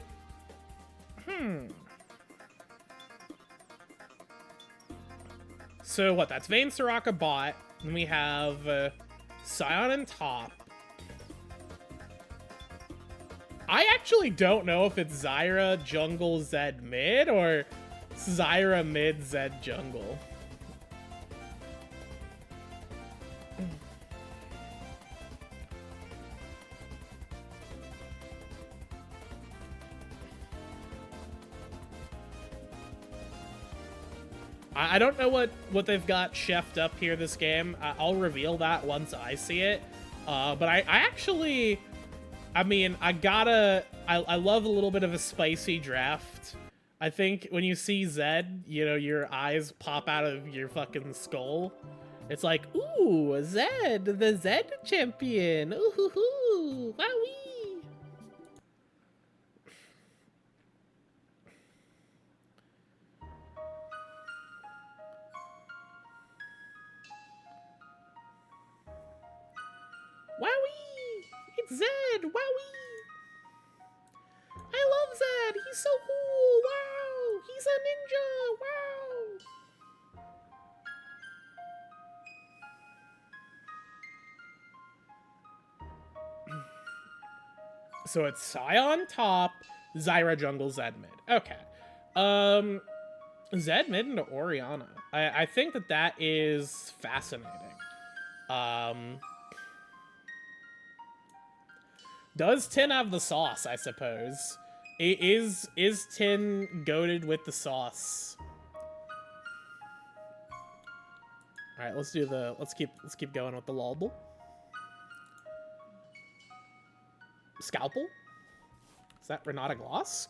So what? That's Vayne, Soraka bot. Then we have Scion and top. I actually don't know if it's Zyra jungle Zed mid or Zyra mid Zed jungle. I don't know what they've got chefed up here this game. I'll reveal that once I see it. But I actually, I mean, I love a little bit of a spicy draft. I think when you see Zed, you know, your eyes pop out of your fucking skull. It's like, ooh, Zed, the Zed champion. Ooh hoo hoo, wowee. Wowie! It's Zed! Wowie! I love Zed! He's so cool! Wow! He's a ninja! Wow! So it's Scion top, Zyra jungle, Zed mid. Okay. Zed mid into Orianna. I think that is fascinating. Does Tin have the sauce, I suppose? Is Tin goated with the sauce? Alright, let's keep going with the lolble. Scalpel? Is that Renata Glosk?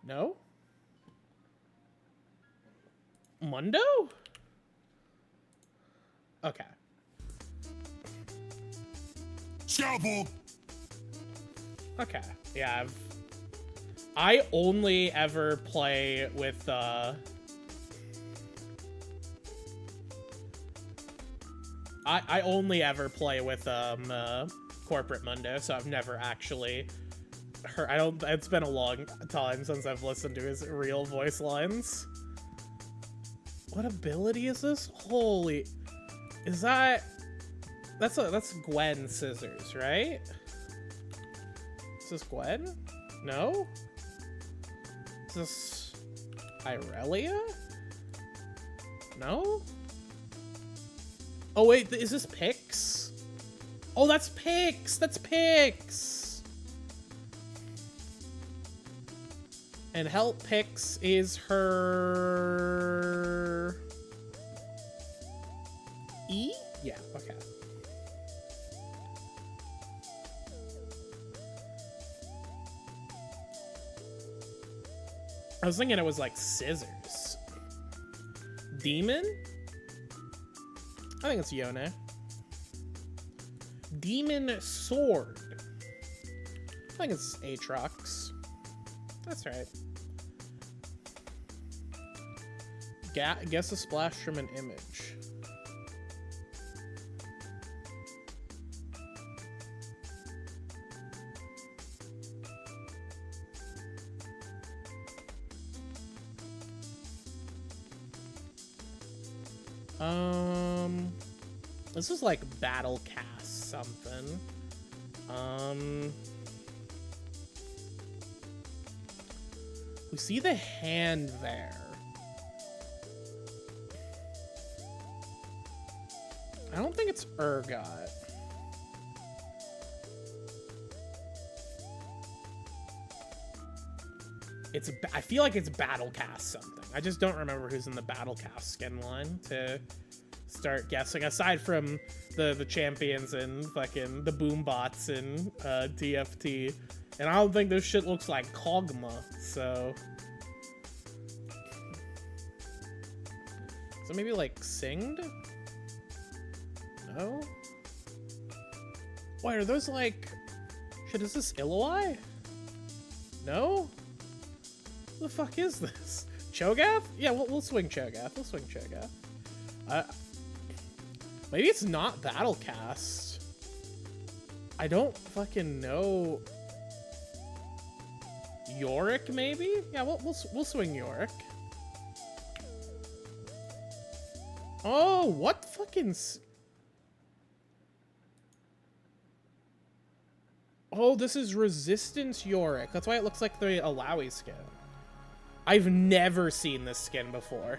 No? Mundo? Okay. Scalpel. Okay. Yeah, I only ever play with I only ever play with Corporate Mundo, so I've never actually heard. It's been a long time since I've listened to his real voice lines. What ability is this? Holy, is that's Gwen Scissors, right? Is this Gwen? No? Is this Irelia? No? Oh wait, is this Pix? Oh, that's Pix! That's Pix! And Help Pix is her... E? Yeah, okay. I was thinking it was like Scissors. Demon? I think it's Yone. Demon Sword. I think it's Aatrox. That's right. Guess a splash from an image. This is like battle cast something. We see the hand there. I don't think it's Urgot. I feel like it's battle cast something. I just don't remember who's in the battle cast skin line to start guessing, aside from the champions and fucking the boom bots in TFT. And I don't think this shit looks like Kog'Maw, so... So maybe like Singed? No? Wait, are those like... Shit, is this Illinois? No? What the fuck is this? Cho'Gath? Yeah, we'll swing Cho'Gath. We'll swing Cho'Gath. Maybe it's not Battlecast. I don't fucking know. Yorick, maybe? Yeah, we'll swing Yorick. Oh, what fucking... Oh, this is Resistance Yorick. That's why it looks like the Alawi skin. I've never seen this skin before.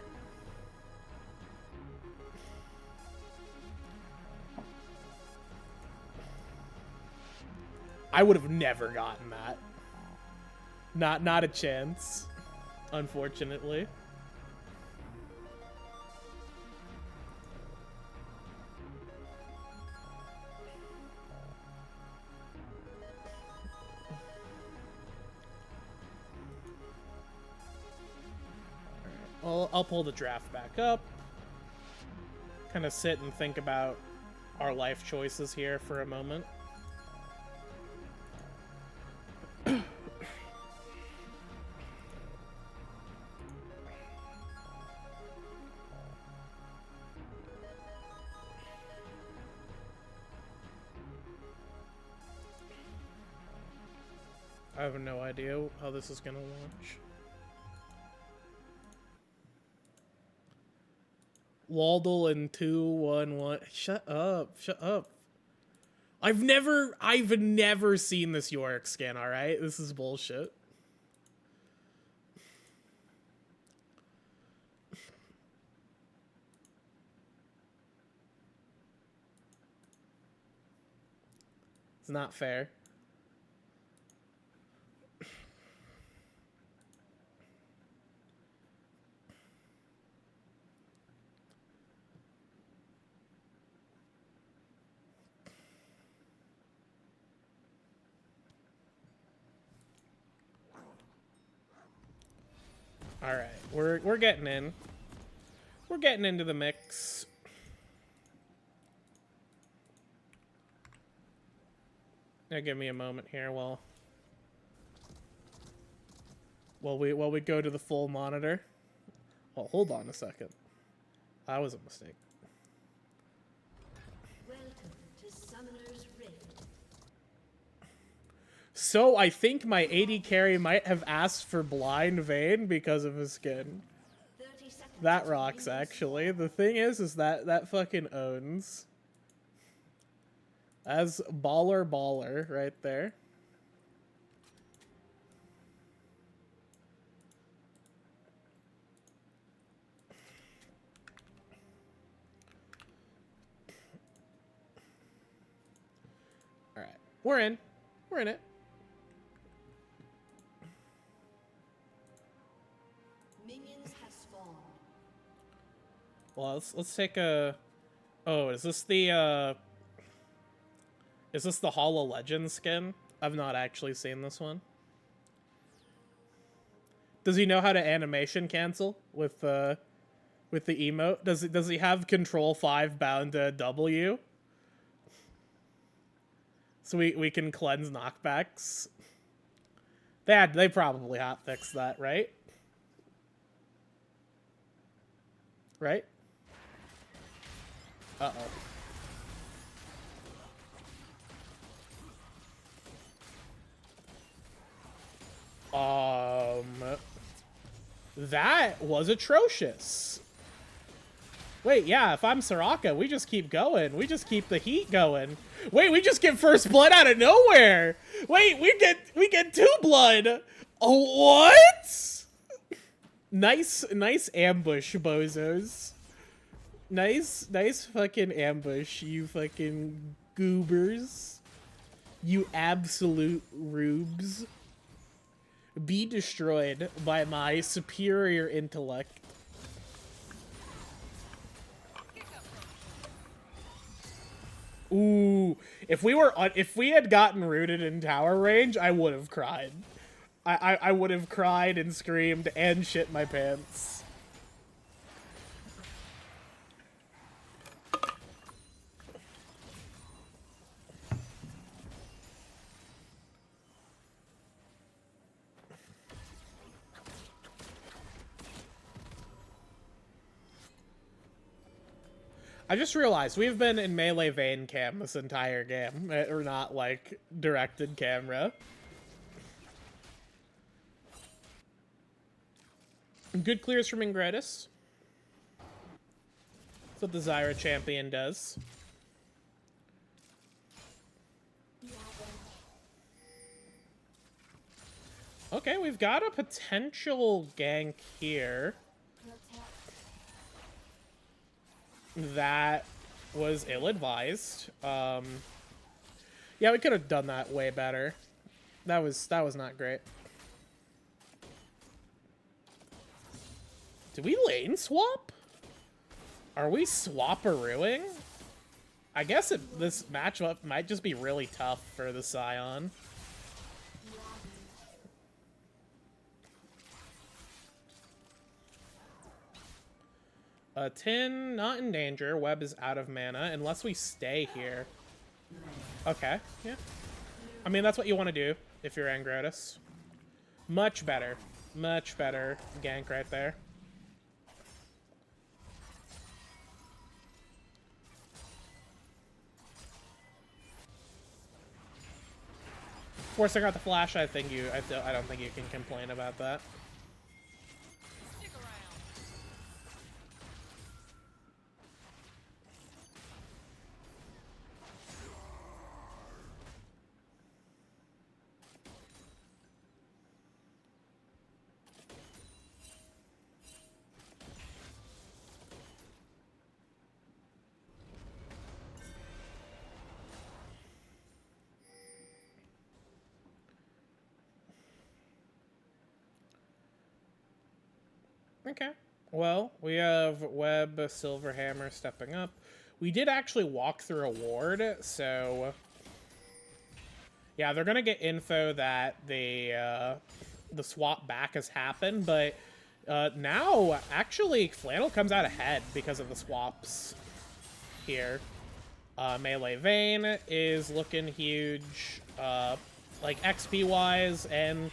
I would have never gotten that. Not a chance. unfortunately. Well, I'll pull the draft back up. Kind of sit and think about our life choices here for a moment. I have no idea how this is gonna launch. Waldle and 2-1-1. Shut up. Shut up. I've never seen this Yorick skin, alright? This is bullshit. It's not fair. All right, we're getting in. We're getting into the mix. Now give me a moment here while we go to the full monitor. Oh, hold on a second. That was a mistake. Welcome to Summoner's Rift. So I think my AD carry might have asked for Blind Vein because of his skin. 30 seconds. That rocks, actually. The thing is that fucking owns. As baller right there. All right, we're in. We're in it. Minions have spawned. Well, let's take a. Oh, is this the Hall of Legends skin? I've not actually seen this one. Does he know how to animation cancel with the emote? Does he have Control 5 bound to W? So we can cleanse knockbacks. They probably hotfixed that, right? Right? Uh-oh. That was atrocious. Wait, yeah, if I'm Soraka, we just keep going. We just keep the heat going. Wait, we just get first blood out of nowhere. Wait, we get 2 blood. Oh, what? Nice ambush, bozos. Nice fucking ambush, you fucking goobers. You absolute rubes. Be destroyed by my superior intellect. Ooh, if we had gotten rooted in tower range, I would have cried. I would have cried and screamed and shit my pants. I just realized we've been in melee vein cam this entire game, or not like directed camera. Good clears from Ingridis. That's what the Zyra champion does. Okay, we've got a potential gank here. That was ill-advised. Yeah, we could have done that way better. That was not great. Do we lane swap? Are we swap-a-rooing? I guess this matchup might just be really tough for the Scion. Tin, not in danger. Web is out of mana, unless we stay here. Okay, yeah. I mean, that's what you want to do if you're Angrotus. Much better. Much better gank right there. Forcing out the flash, I don't think you can complain about that. Okay. Well, we have Web, Silverhammer stepping up. We did actually walk through a ward, so... Yeah, they're gonna get info that the swap back has happened, but now, actually, Flannel comes out ahead because of the swaps here. Melee Vayne is looking huge, like XP-wise and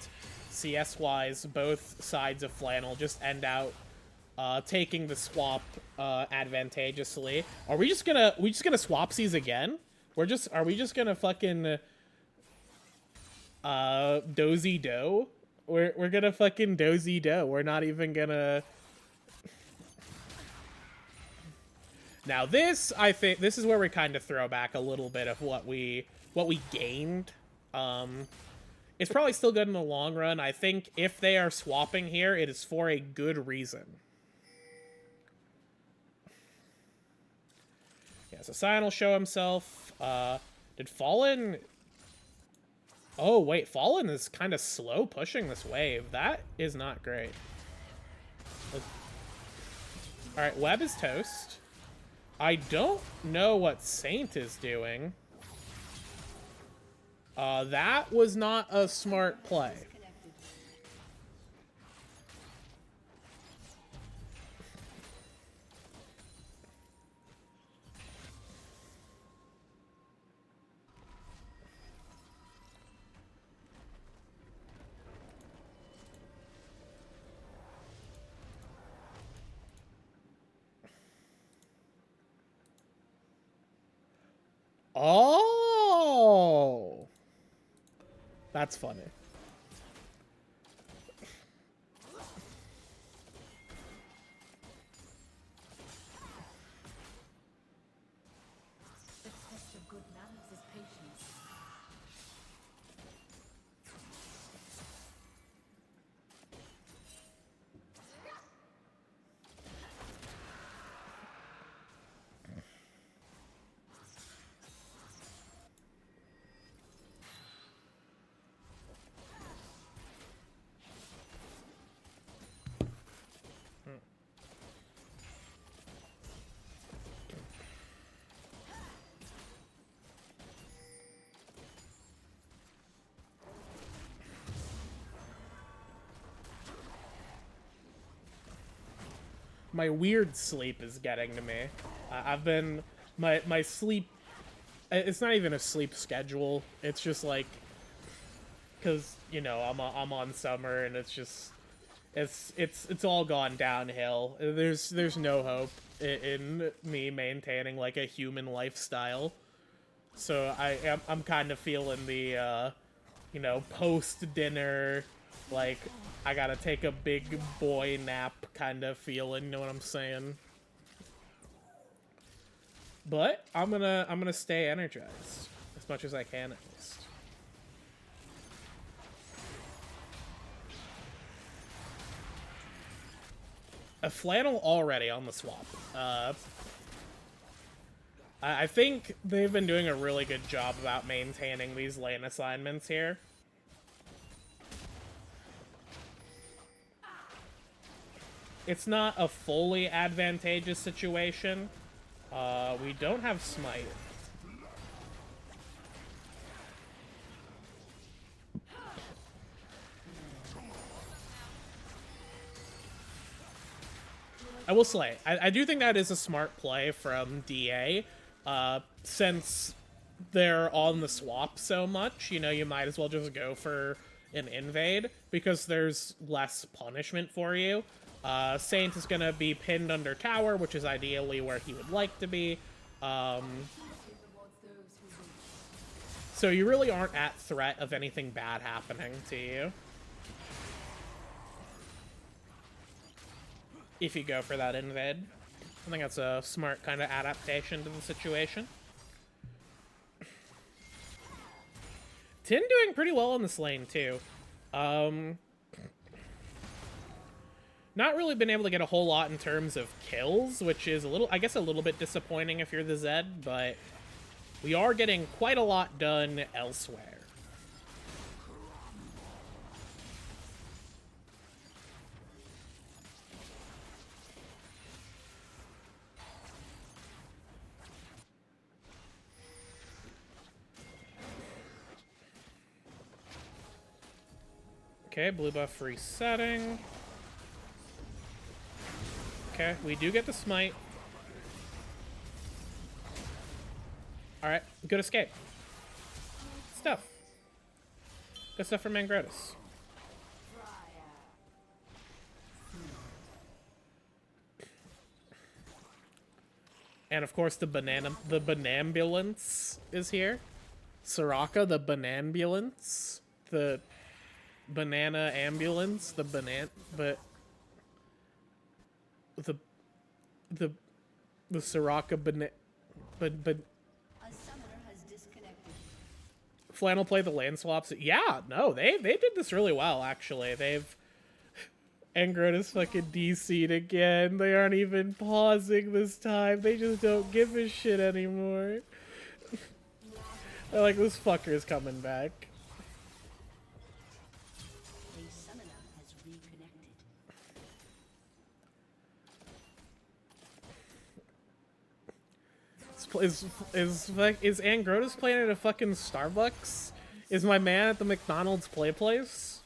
CS-wise, both sides of Flannel just end out taking the swap advantageously. Are we just gonna swapsies again? Are we just gonna fucking dozy do? We're gonna fucking dozy do. We're not even gonna. Now this, I think, this is where we kind of throw back a little bit of what we gained. It's probably still good in the long run. I think if they are swapping here, it is for a good reason. Yeah, so Sion will show himself. Did Fallen... Oh, wait, Fallen is kind of slow pushing this wave. That is not great. Alright, Web is toast. I don't know what Saint is doing. That was not a smart play. Oh! That's funny. The test of good manners is patience. My weird sleep is getting to me. I've been... My sleep... It's not even a sleep schedule. It's just like... Because, you know, I'm on summer and it's just... It's all gone downhill. There's no hope in me maintaining, like, a human lifestyle. So I'm kind of feeling the, you know, post-dinner, like... I gotta take a big boy nap kind of feeling, you know what I'm saying? But I'm gonna stay energized as much as I can at least. A Flannel already on the swap. I think they've been doing a really good job about maintaining these lane assignments here. it's not a fully advantageous situation. We don't have smite. I will say, I do think that is a smart play from DA, since they're on the swap so much, you know, you might as well just go for an invade, because there's less punishment for you. Saint is gonna be pinned under tower, which is ideally where he would like to be. So you really aren't at threat of anything bad happening to you if you go for that invade. I think that's a smart kind of adaptation to the situation. Tin doing pretty well in this lane, too. Not really been able to get a whole lot in terms of kills, which is a little, I guess, a little bit disappointing if you're the Zed, but we are getting quite a lot done elsewhere. Okay, blue buff resetting. Okay, we do get the smite. Alright, good escape. Stuff. Good stuff from Mangrotus. And of course the Banambulance is here. Soraka, the Banambulance. The banana ambulance, the Soraka A summoner has disconnected. Flannel play the land swaps. Yeah, no, they did this really well, actually. Angrota's fucking DC'd again. They aren't even pausing this time. They just don't give a shit anymore. They're like, this fucker's coming back. Is Angrota's playing at a fucking Starbucks? Is my man at the McDonald's play place?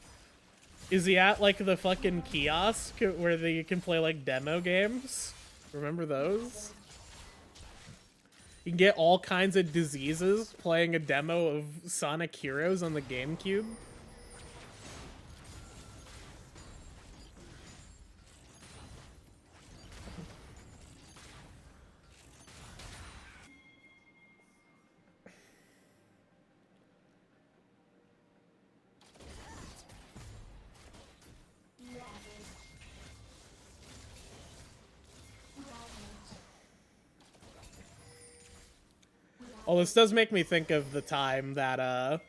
Is he at like the fucking kiosk where you can play like demo games? Remember those? You can get all kinds of diseases playing a demo of Sonic Heroes on the GameCube. Oh, this does make me think of the time that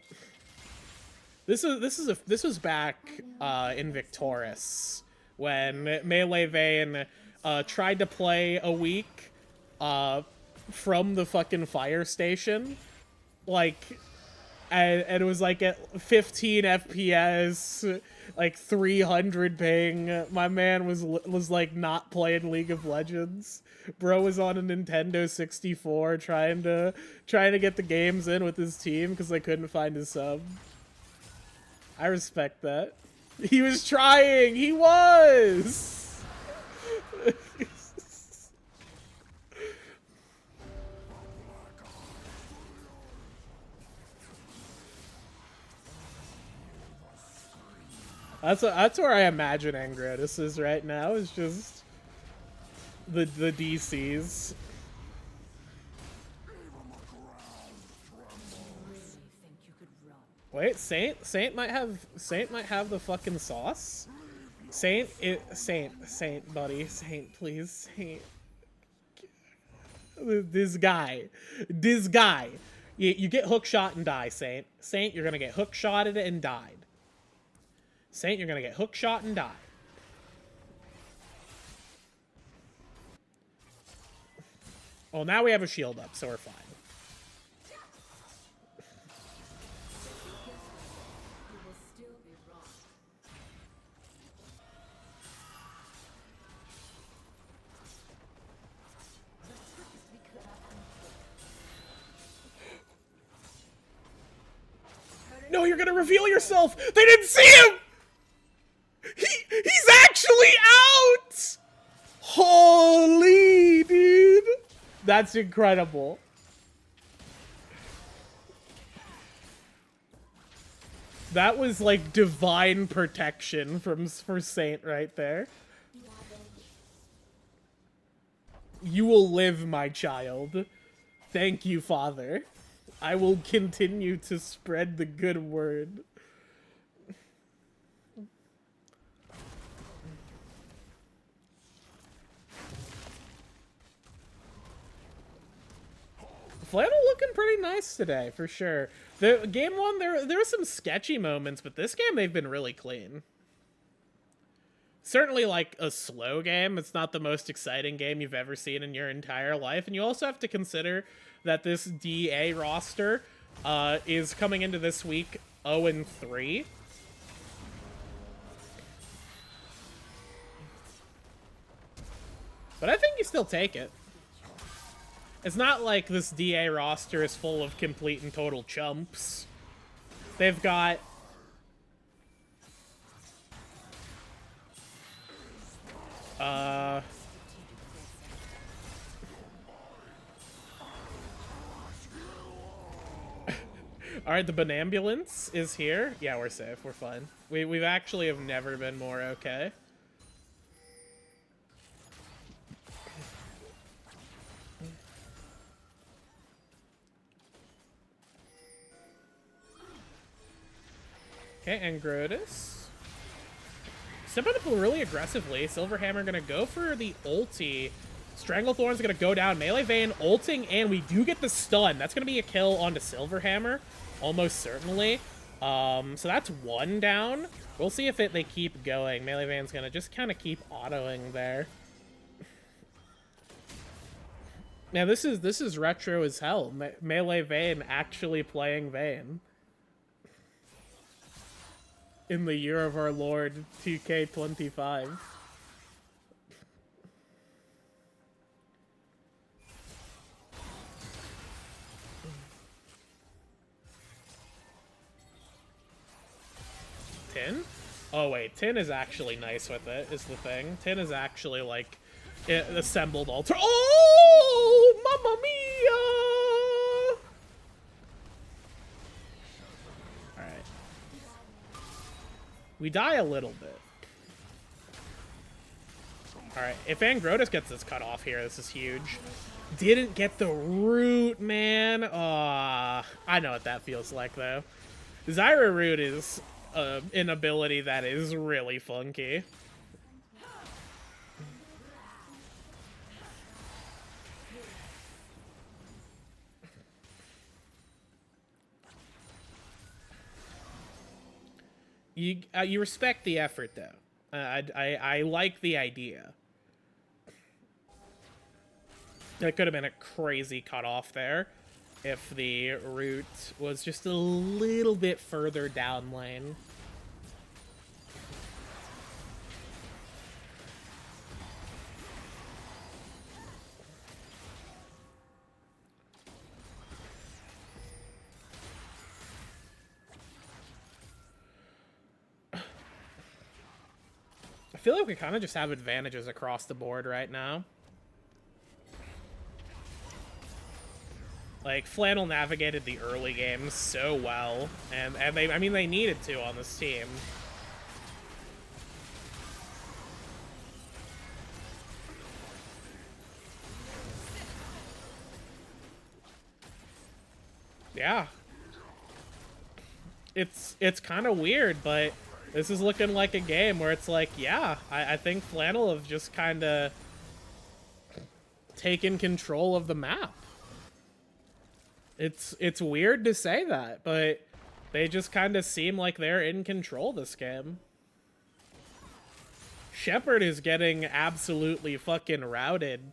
this was back in Victoris when Melee Vayne tried to play a week from the fucking fire station, like, and it was like at 15 FPS, like 300 ping. My man was like not playing League of Legends. Bro was on a Nintendo 64 trying to get the games in with his team because they couldn't find his sub. I respect that. He was trying. He was. That's where I imagine Angrotus is right now. Is just the DCs. Wait, Saint might have the fucking sauce. Saint, buddy, Saint, please, Saint. This guy. You get hook shot and die, Saint. Saint, you're gonna get hook shotted and died. Saint, you're gonna get hook shot and die. Oh, now we have a shield up, so we're fine. gonna reveal yourself! They didn't see him! He's actually out! Holy, dude! That's incredible. That was like divine protection for Saint right there. You will live, my child. Thank you, Father. I will continue to spread the good word. Flannel looking pretty nice today, for sure. The game one, there were some sketchy moments, but this game they've been really clean. Certainly like a slow game. It's not the most exciting game you've ever seen in your entire life. And you also have to consider that this DA roster is coming into this week 0-3. But I think you still take it. It's not like this DA roster is full of complete and total chumps. They've got... Alright, the Banambulance is here. Yeah, we're safe. We're fine. We've actually have never been more okay. Okay, and Grotus. Stepping up really aggressively. Silverhammer gonna go for the ulti. Stranglethorn's gonna go down. Melee Vayne ulting, and we do get the stun. That's gonna be a kill onto Silverhammer, almost certainly. So that's one down. We'll see if they keep going. Melee Vayne's gonna just kind of keep autoing there. Now this is retro as hell. Melee Vayne actually playing Vayne. In the year of our Lord, 2K25. Tin? Oh wait, Tin is actually nice with it, is the thing. Tin is actually like assembled alter. Oh, mamma mia! Alright. We die a little bit. Alright, if Angrotus gets this cut off here, this is huge. Didn't get the root, man. I know what that feels like, though. Zyra root is an ability that is really funky. You respect the effort, though. I like the idea. That could have been a crazy cutoff there if the root was just a little bit further down lane. I feel like we kind of just have advantages across the board right now. Like, Flannel navigated the early games so well, and they, I mean, they needed to on this team. Yeah. It's kind of weird, but this is looking like a game where it's like, yeah, I think Flannel have just kind of taken control of the map. It's weird to say that, but they just kind of seem like they're in control this game. Shepard is getting absolutely fucking routed.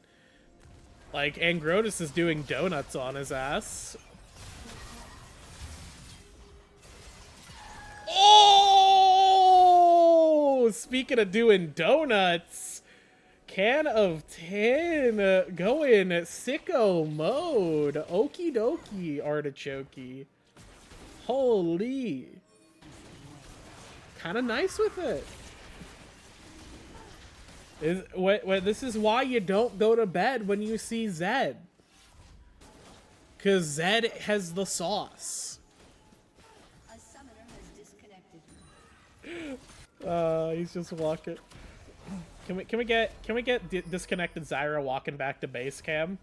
Like, Angrotus is doing donuts on his ass. Oh! Speaking of doing donuts, Can of Tin going sicko mode. Okie dokie, artichoke. Holy. kind of nice with it. This is why you don't go to bed when you see Zed. Because Zed has the sauce. A summoner has disconnected. He's just walking. Can we get disconnected Zyra walking back to base cam?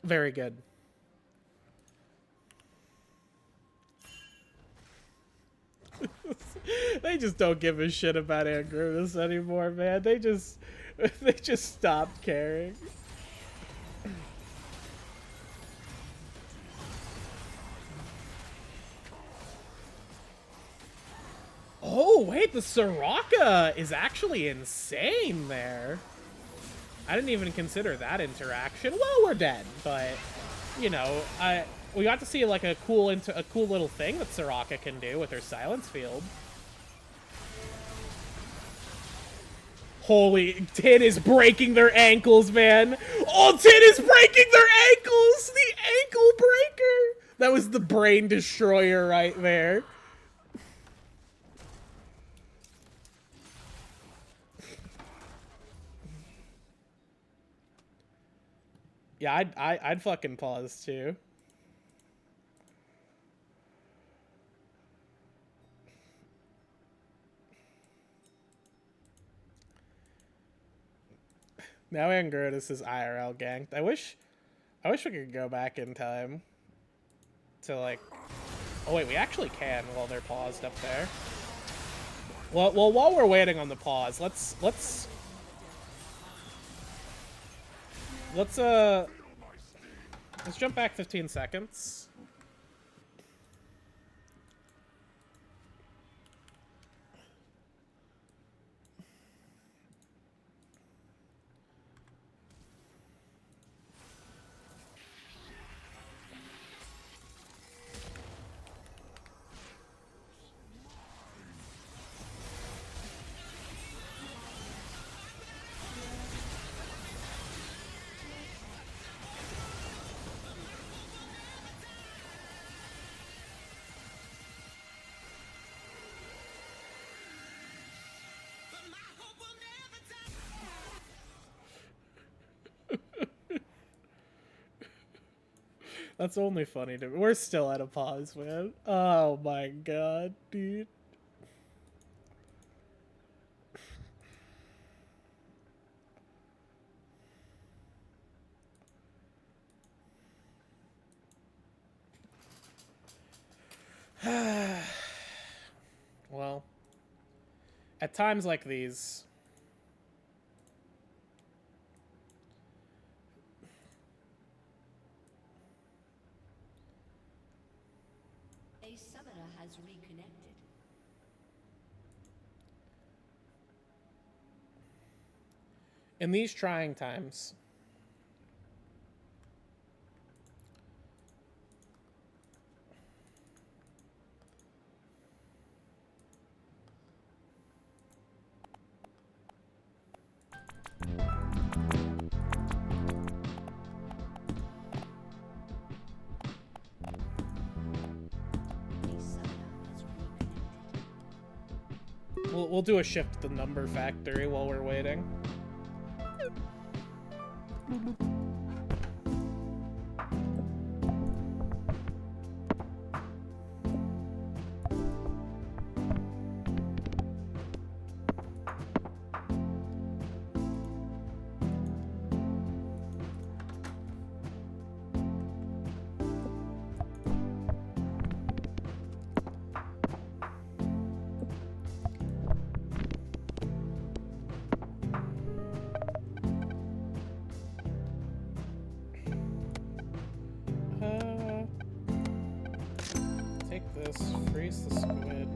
Very good. They just don't give a shit about Angrutis anymore, man. They just stopped caring. Oh, wait, the Soraka is actually insane there. I didn't even consider that interaction. Well, we're dead, but you know, we got to see like a cool little thing that Soraka can do with her silence field. Holy, Tin is breaking their ankles, man. Oh, Tin is breaking their ankles! The ankle breaker! That was the brain destroyer right there. Yeah, I'd fucking pause too. Now Angrutis is IRL ganked. I wish we could go back in time to like. Oh wait, we actually can while they're paused up there. Well, while we're waiting on the pause, let's jump back 15 seconds. That's only funny to me. We're still at a pause, man. Oh my god, dude. Well, at times like these, A summoner has reconnected. in these trying times, A summoner has reconnected. we'll do a shift to the number factory while we're waiting. Take this, freeze the squid.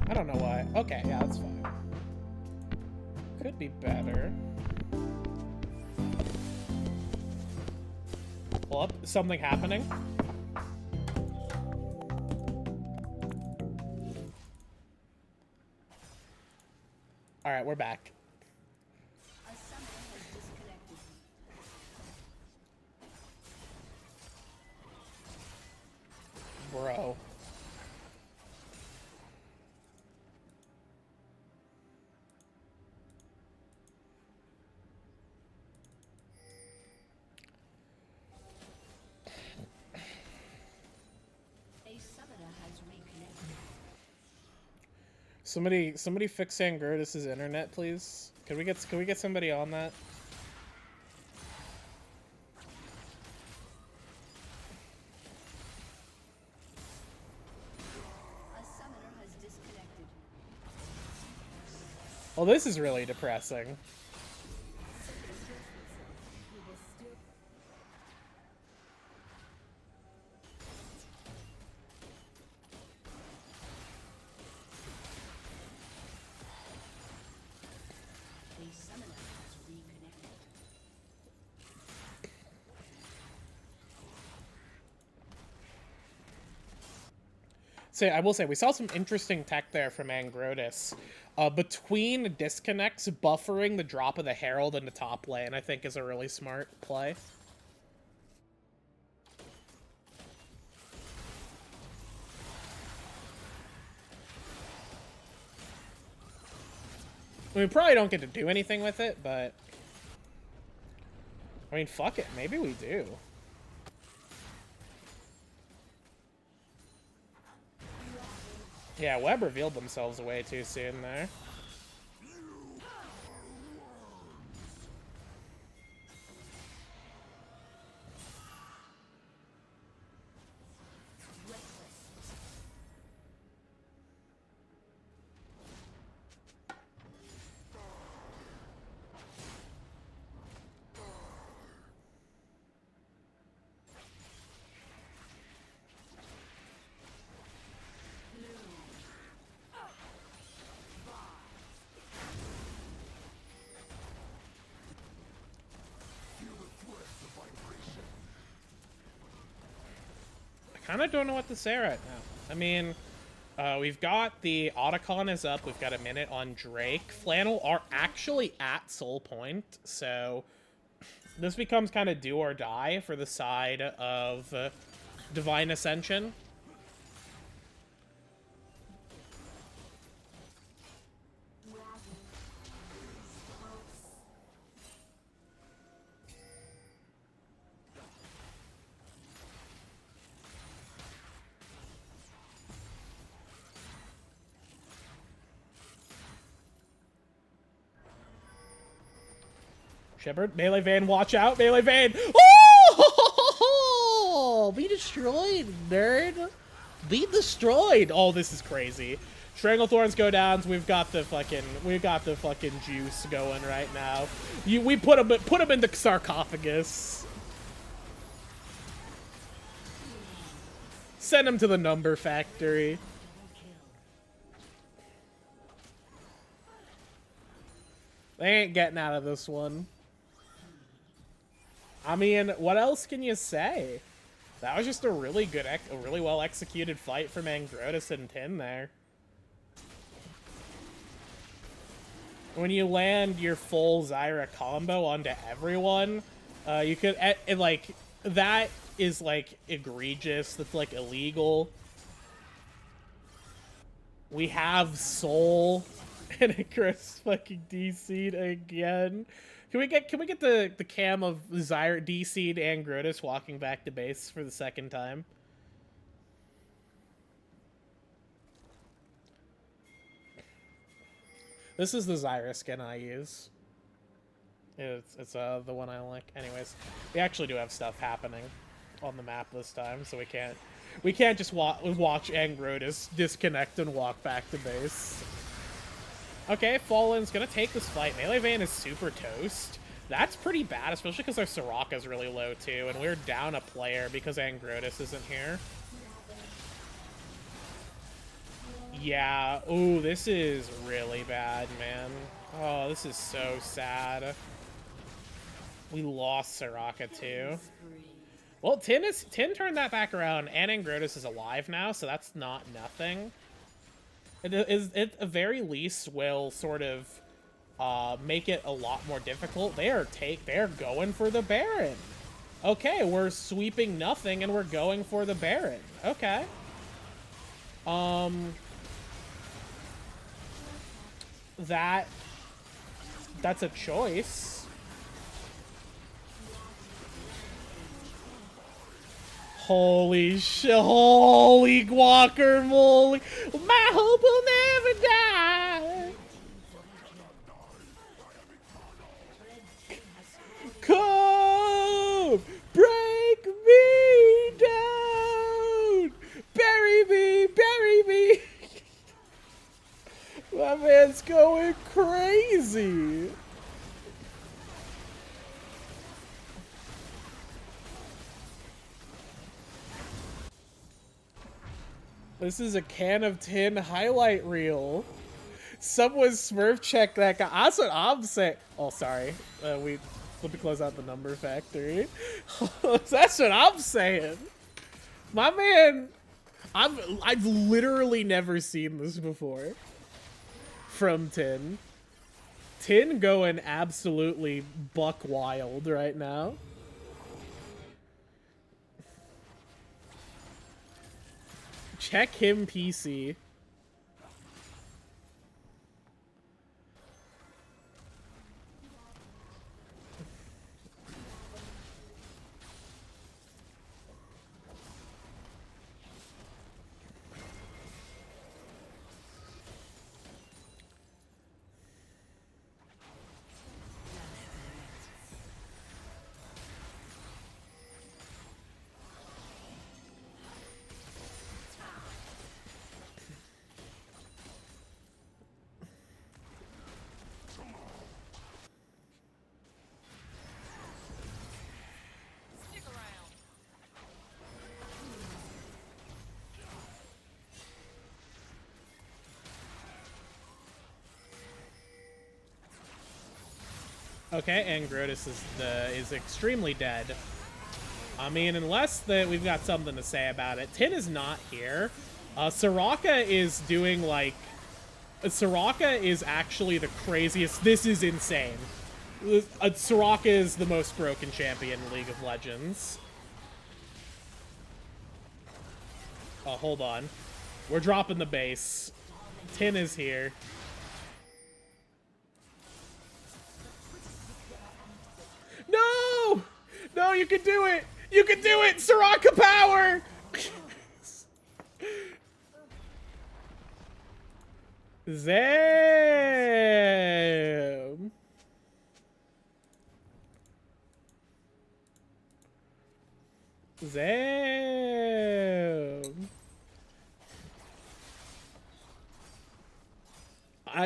I don't know why. Okay, yeah, that's fine. Could might be better. Pull up. Something happening? Alright, we're back. A summoner has disconnected. Bro. A summoner has reconnected. Somebody fix Sangrotus's internet, please. Can we get somebody on that? A summoner has disconnected. Well, this is really depressing. A summoner has reconnected. So I will say, we saw some interesting tech there from Angrotus. Between disconnects, buffering the drop of the Herald in the top lane, I think is a really smart play. We probably don't get to do anything with it, but... I mean, fuck it. Maybe we do. Yeah, Web revealed themselves way too soon there. I kind of don't know what to say right now. I mean, we've got the Otacon is up. We've got a minute on Drake. Flannel are actually at Soul Point, so this becomes kind of do or die for the side of Divine Ascension. Shepard, melee Vayne, watch out, melee Vayne! Oh! Be destroyed, nerd! Be destroyed! Oh, this is crazy. Stranglethorns go down, so we've got the fucking juice going right now. We put him in the sarcophagus. Send him to the number factory. They ain't getting out of this one. I mean, what else can you say? That was just a really well executed fight from Angrotus and Tin there. When you land your full Zyra combo onto everyone, you could like that is like egregious. That's like illegal. We have Soul, and Chris fucking DC'd again. Can we get the cam of Zyra DC'd and Angrotus walking back to base for the second time? This is the Zyra skin I use. It's the one I like. Anyways, we actually do have stuff happening on the map this time, so we can't just watch Angrotus disconnect and walk back to base. Okay, Fallen's gonna take this fight. Melee Vayne is super toast. That's pretty bad, especially because our Soraka's really low too, and we're down a player because Angrotus isn't here. Yeah. Ooh, this is really bad, man. Oh, this is so sad. We lost Soraka too. Well, Tin turned that back around, and Angrotus is alive now, so that's not nothing. It at the very least will sort of make it a lot more difficult. They're going for the Baron. Okay, we're sweeping nothing and we're going for the Baron. Okay. That's a choice. Holy guacamole. My hope will never die. Come, break me down. Bury me, bury me. My man's going crazy. This is a can of tin highlight reel. Someone Smurf checked that guy. That's what I'm saying. Oh, sorry. Let me close out the number factory. That's what I'm saying. My man, I've literally never seen this before. From Tin. Tin going absolutely buck wild right now. Check him PC. Okay, and Grotus is extremely dead. I mean, unless we've got something to say about it. Tin is not here. Soraka is doing, like... Soraka is actually the craziest. This is insane. Soraka is the most broken champion in League of Legends. Oh, hold on. We're dropping the base. Tin is here. No! No, you can do it! You can do it! Soraka power! Zam! Zam!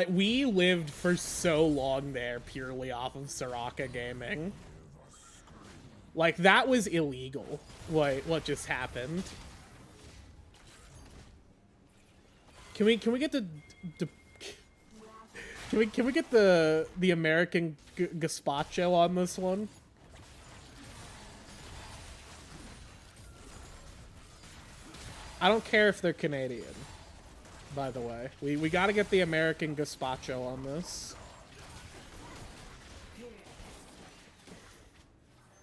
We lived for so long there purely off of Soraka gaming. Like, that was illegal. What just happened? Can we get the can we get the American gazpacho on this one? I don't care if they're Canadian, by the way. We gotta get the American gazpacho on this.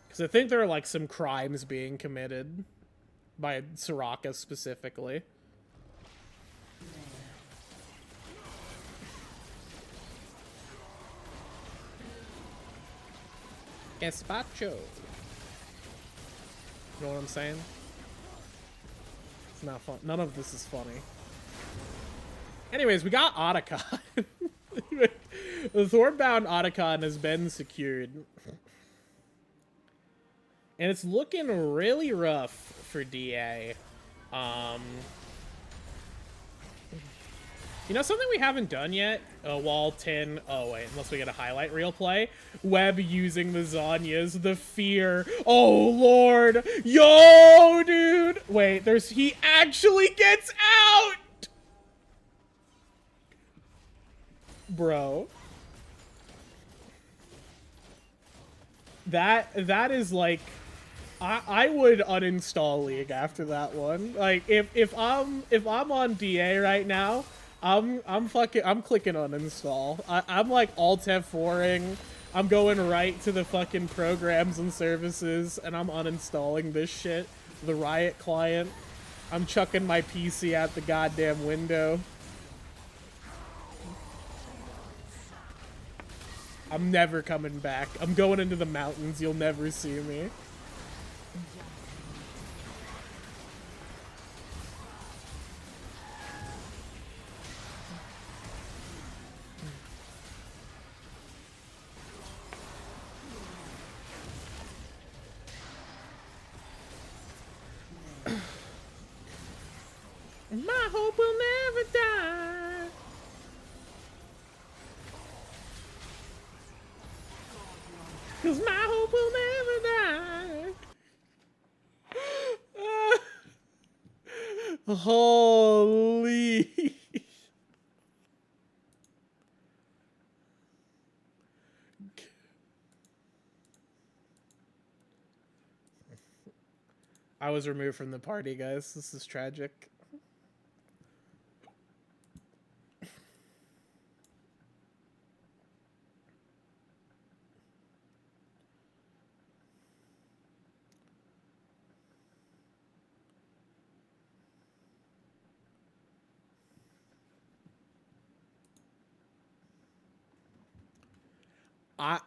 Because I think there are, like, some crimes being committed by Soraka specifically. Gazpacho. You know what I'm saying? It's not fun. None of this is funny. Anyways, we got Otacon. The Thornbound Otacon has been secured. And it's looking really rough for DA. You know, something we haven't done yet? Wall 10. Oh, wait. Unless we get a highlight reel play. Webb using the Zhonya's. The fear. Oh, Lord. Yo, dude. Wait, he actually gets out. Bro. That is like, I would uninstall League after that one. Like if I'm on DA right now, I'm clicking uninstall. I'm like Alt F4ing. I'm going right to the fucking programs and services, and I'm uninstalling this shit. The Riot client. I'm chucking my PC out the goddamn window. I'm never coming back. I'm going into the mountains. You'll never see me. My hope will never die. Cause my hope will never die. Holy. I was removed from the party, guys. This is tragic.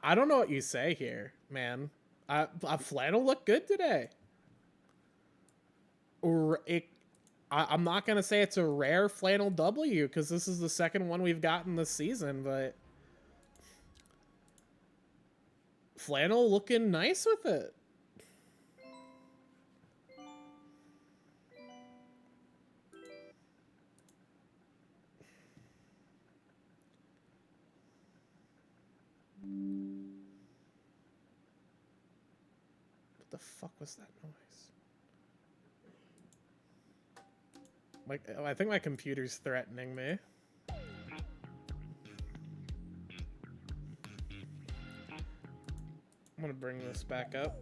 I don't know what you say here, man. Flannel looked good today. I'm not gonna say it's a rare Flannel W because this is the second one we've gotten this season, but Flannel looking nice with it. What the fuck was that noise? I think my computer's threatening me. I'm gonna bring this back up.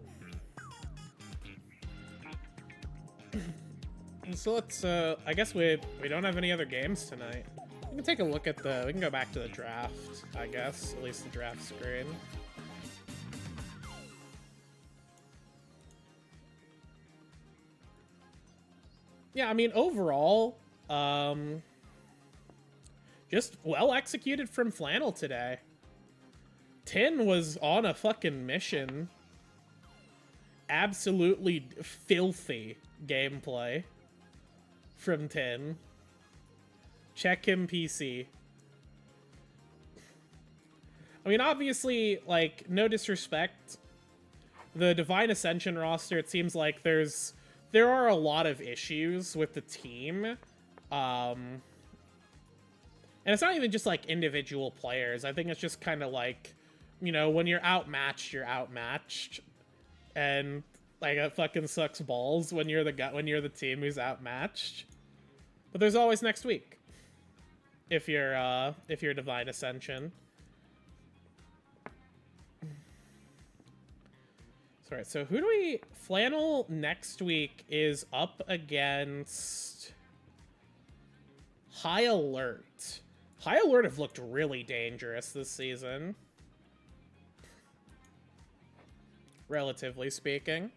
So let's, I guess we don't have any other games tonight. We can take a look at we can go back to the draft, I guess. At least the draft screen. Yeah, I mean, overall, just well executed from Flannel today. Tin was on a fucking mission. Absolutely filthy gameplay from Tin. Check him PC. I mean, obviously, like, no disrespect. The Divine Ascension roster, it seems like there are a lot of issues with the team. And it's not even just, like, individual players. I think it's just kind of like, you know, when you're outmatched, you're outmatched. And, like, it fucking sucks balls when you're the team who's outmatched. But there's always next week. If you're Divine Ascension. Alright, so who do we... Flannel next week is up against High Alert. High Alert have looked really dangerous this season. Relatively speaking.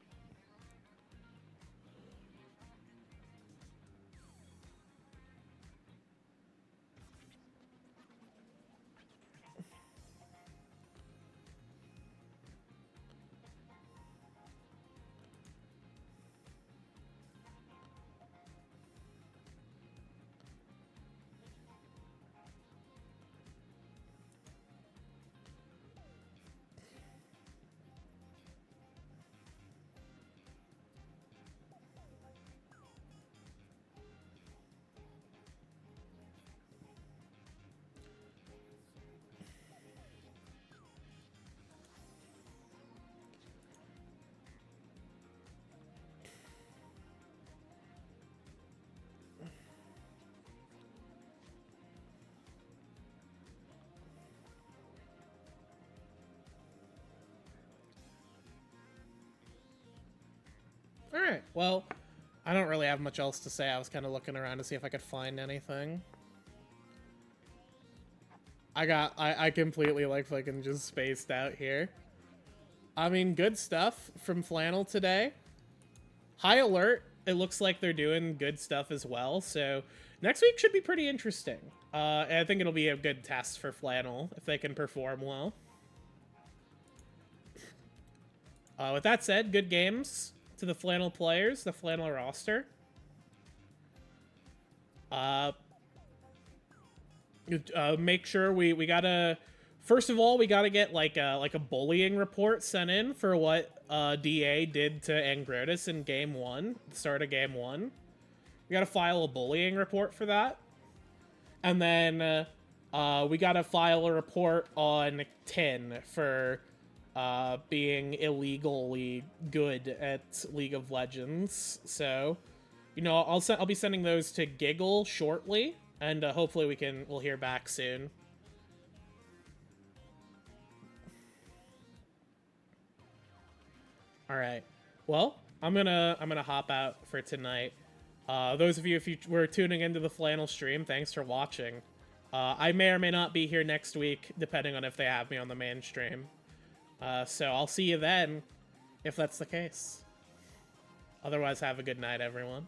All right. Well, I don't really have much else to say. I was kind of looking around to see if I could find anything. I completely like fucking just spaced out here. I mean, good stuff from Flannel today. High alert. It looks like they're doing good stuff as well. So next week should be pretty interesting. And I think it'll be a good test for Flannel if they can perform well. With that said, good games to the Flannel players, the Flannel roster. Make sure we gotta, first of all, we gotta get like a bullying report sent in for what DA did to Angrotis in game 1, the start of game 1. We gotta file a bullying report for that. And then we gotta file a report on Tin for being illegally good at League of Legends. So, you know, I'll be sending those to Giggle shortly, and hopefully we'll hear back soon. All right. Well, I'm gonna hop out for tonight. Those of you, if you were tuning into the Flannel stream, thanks for watching. I may or may not be here next week, depending on if they have me on the main stream. So I'll see you then, if that's the case. Otherwise, have a good night, everyone.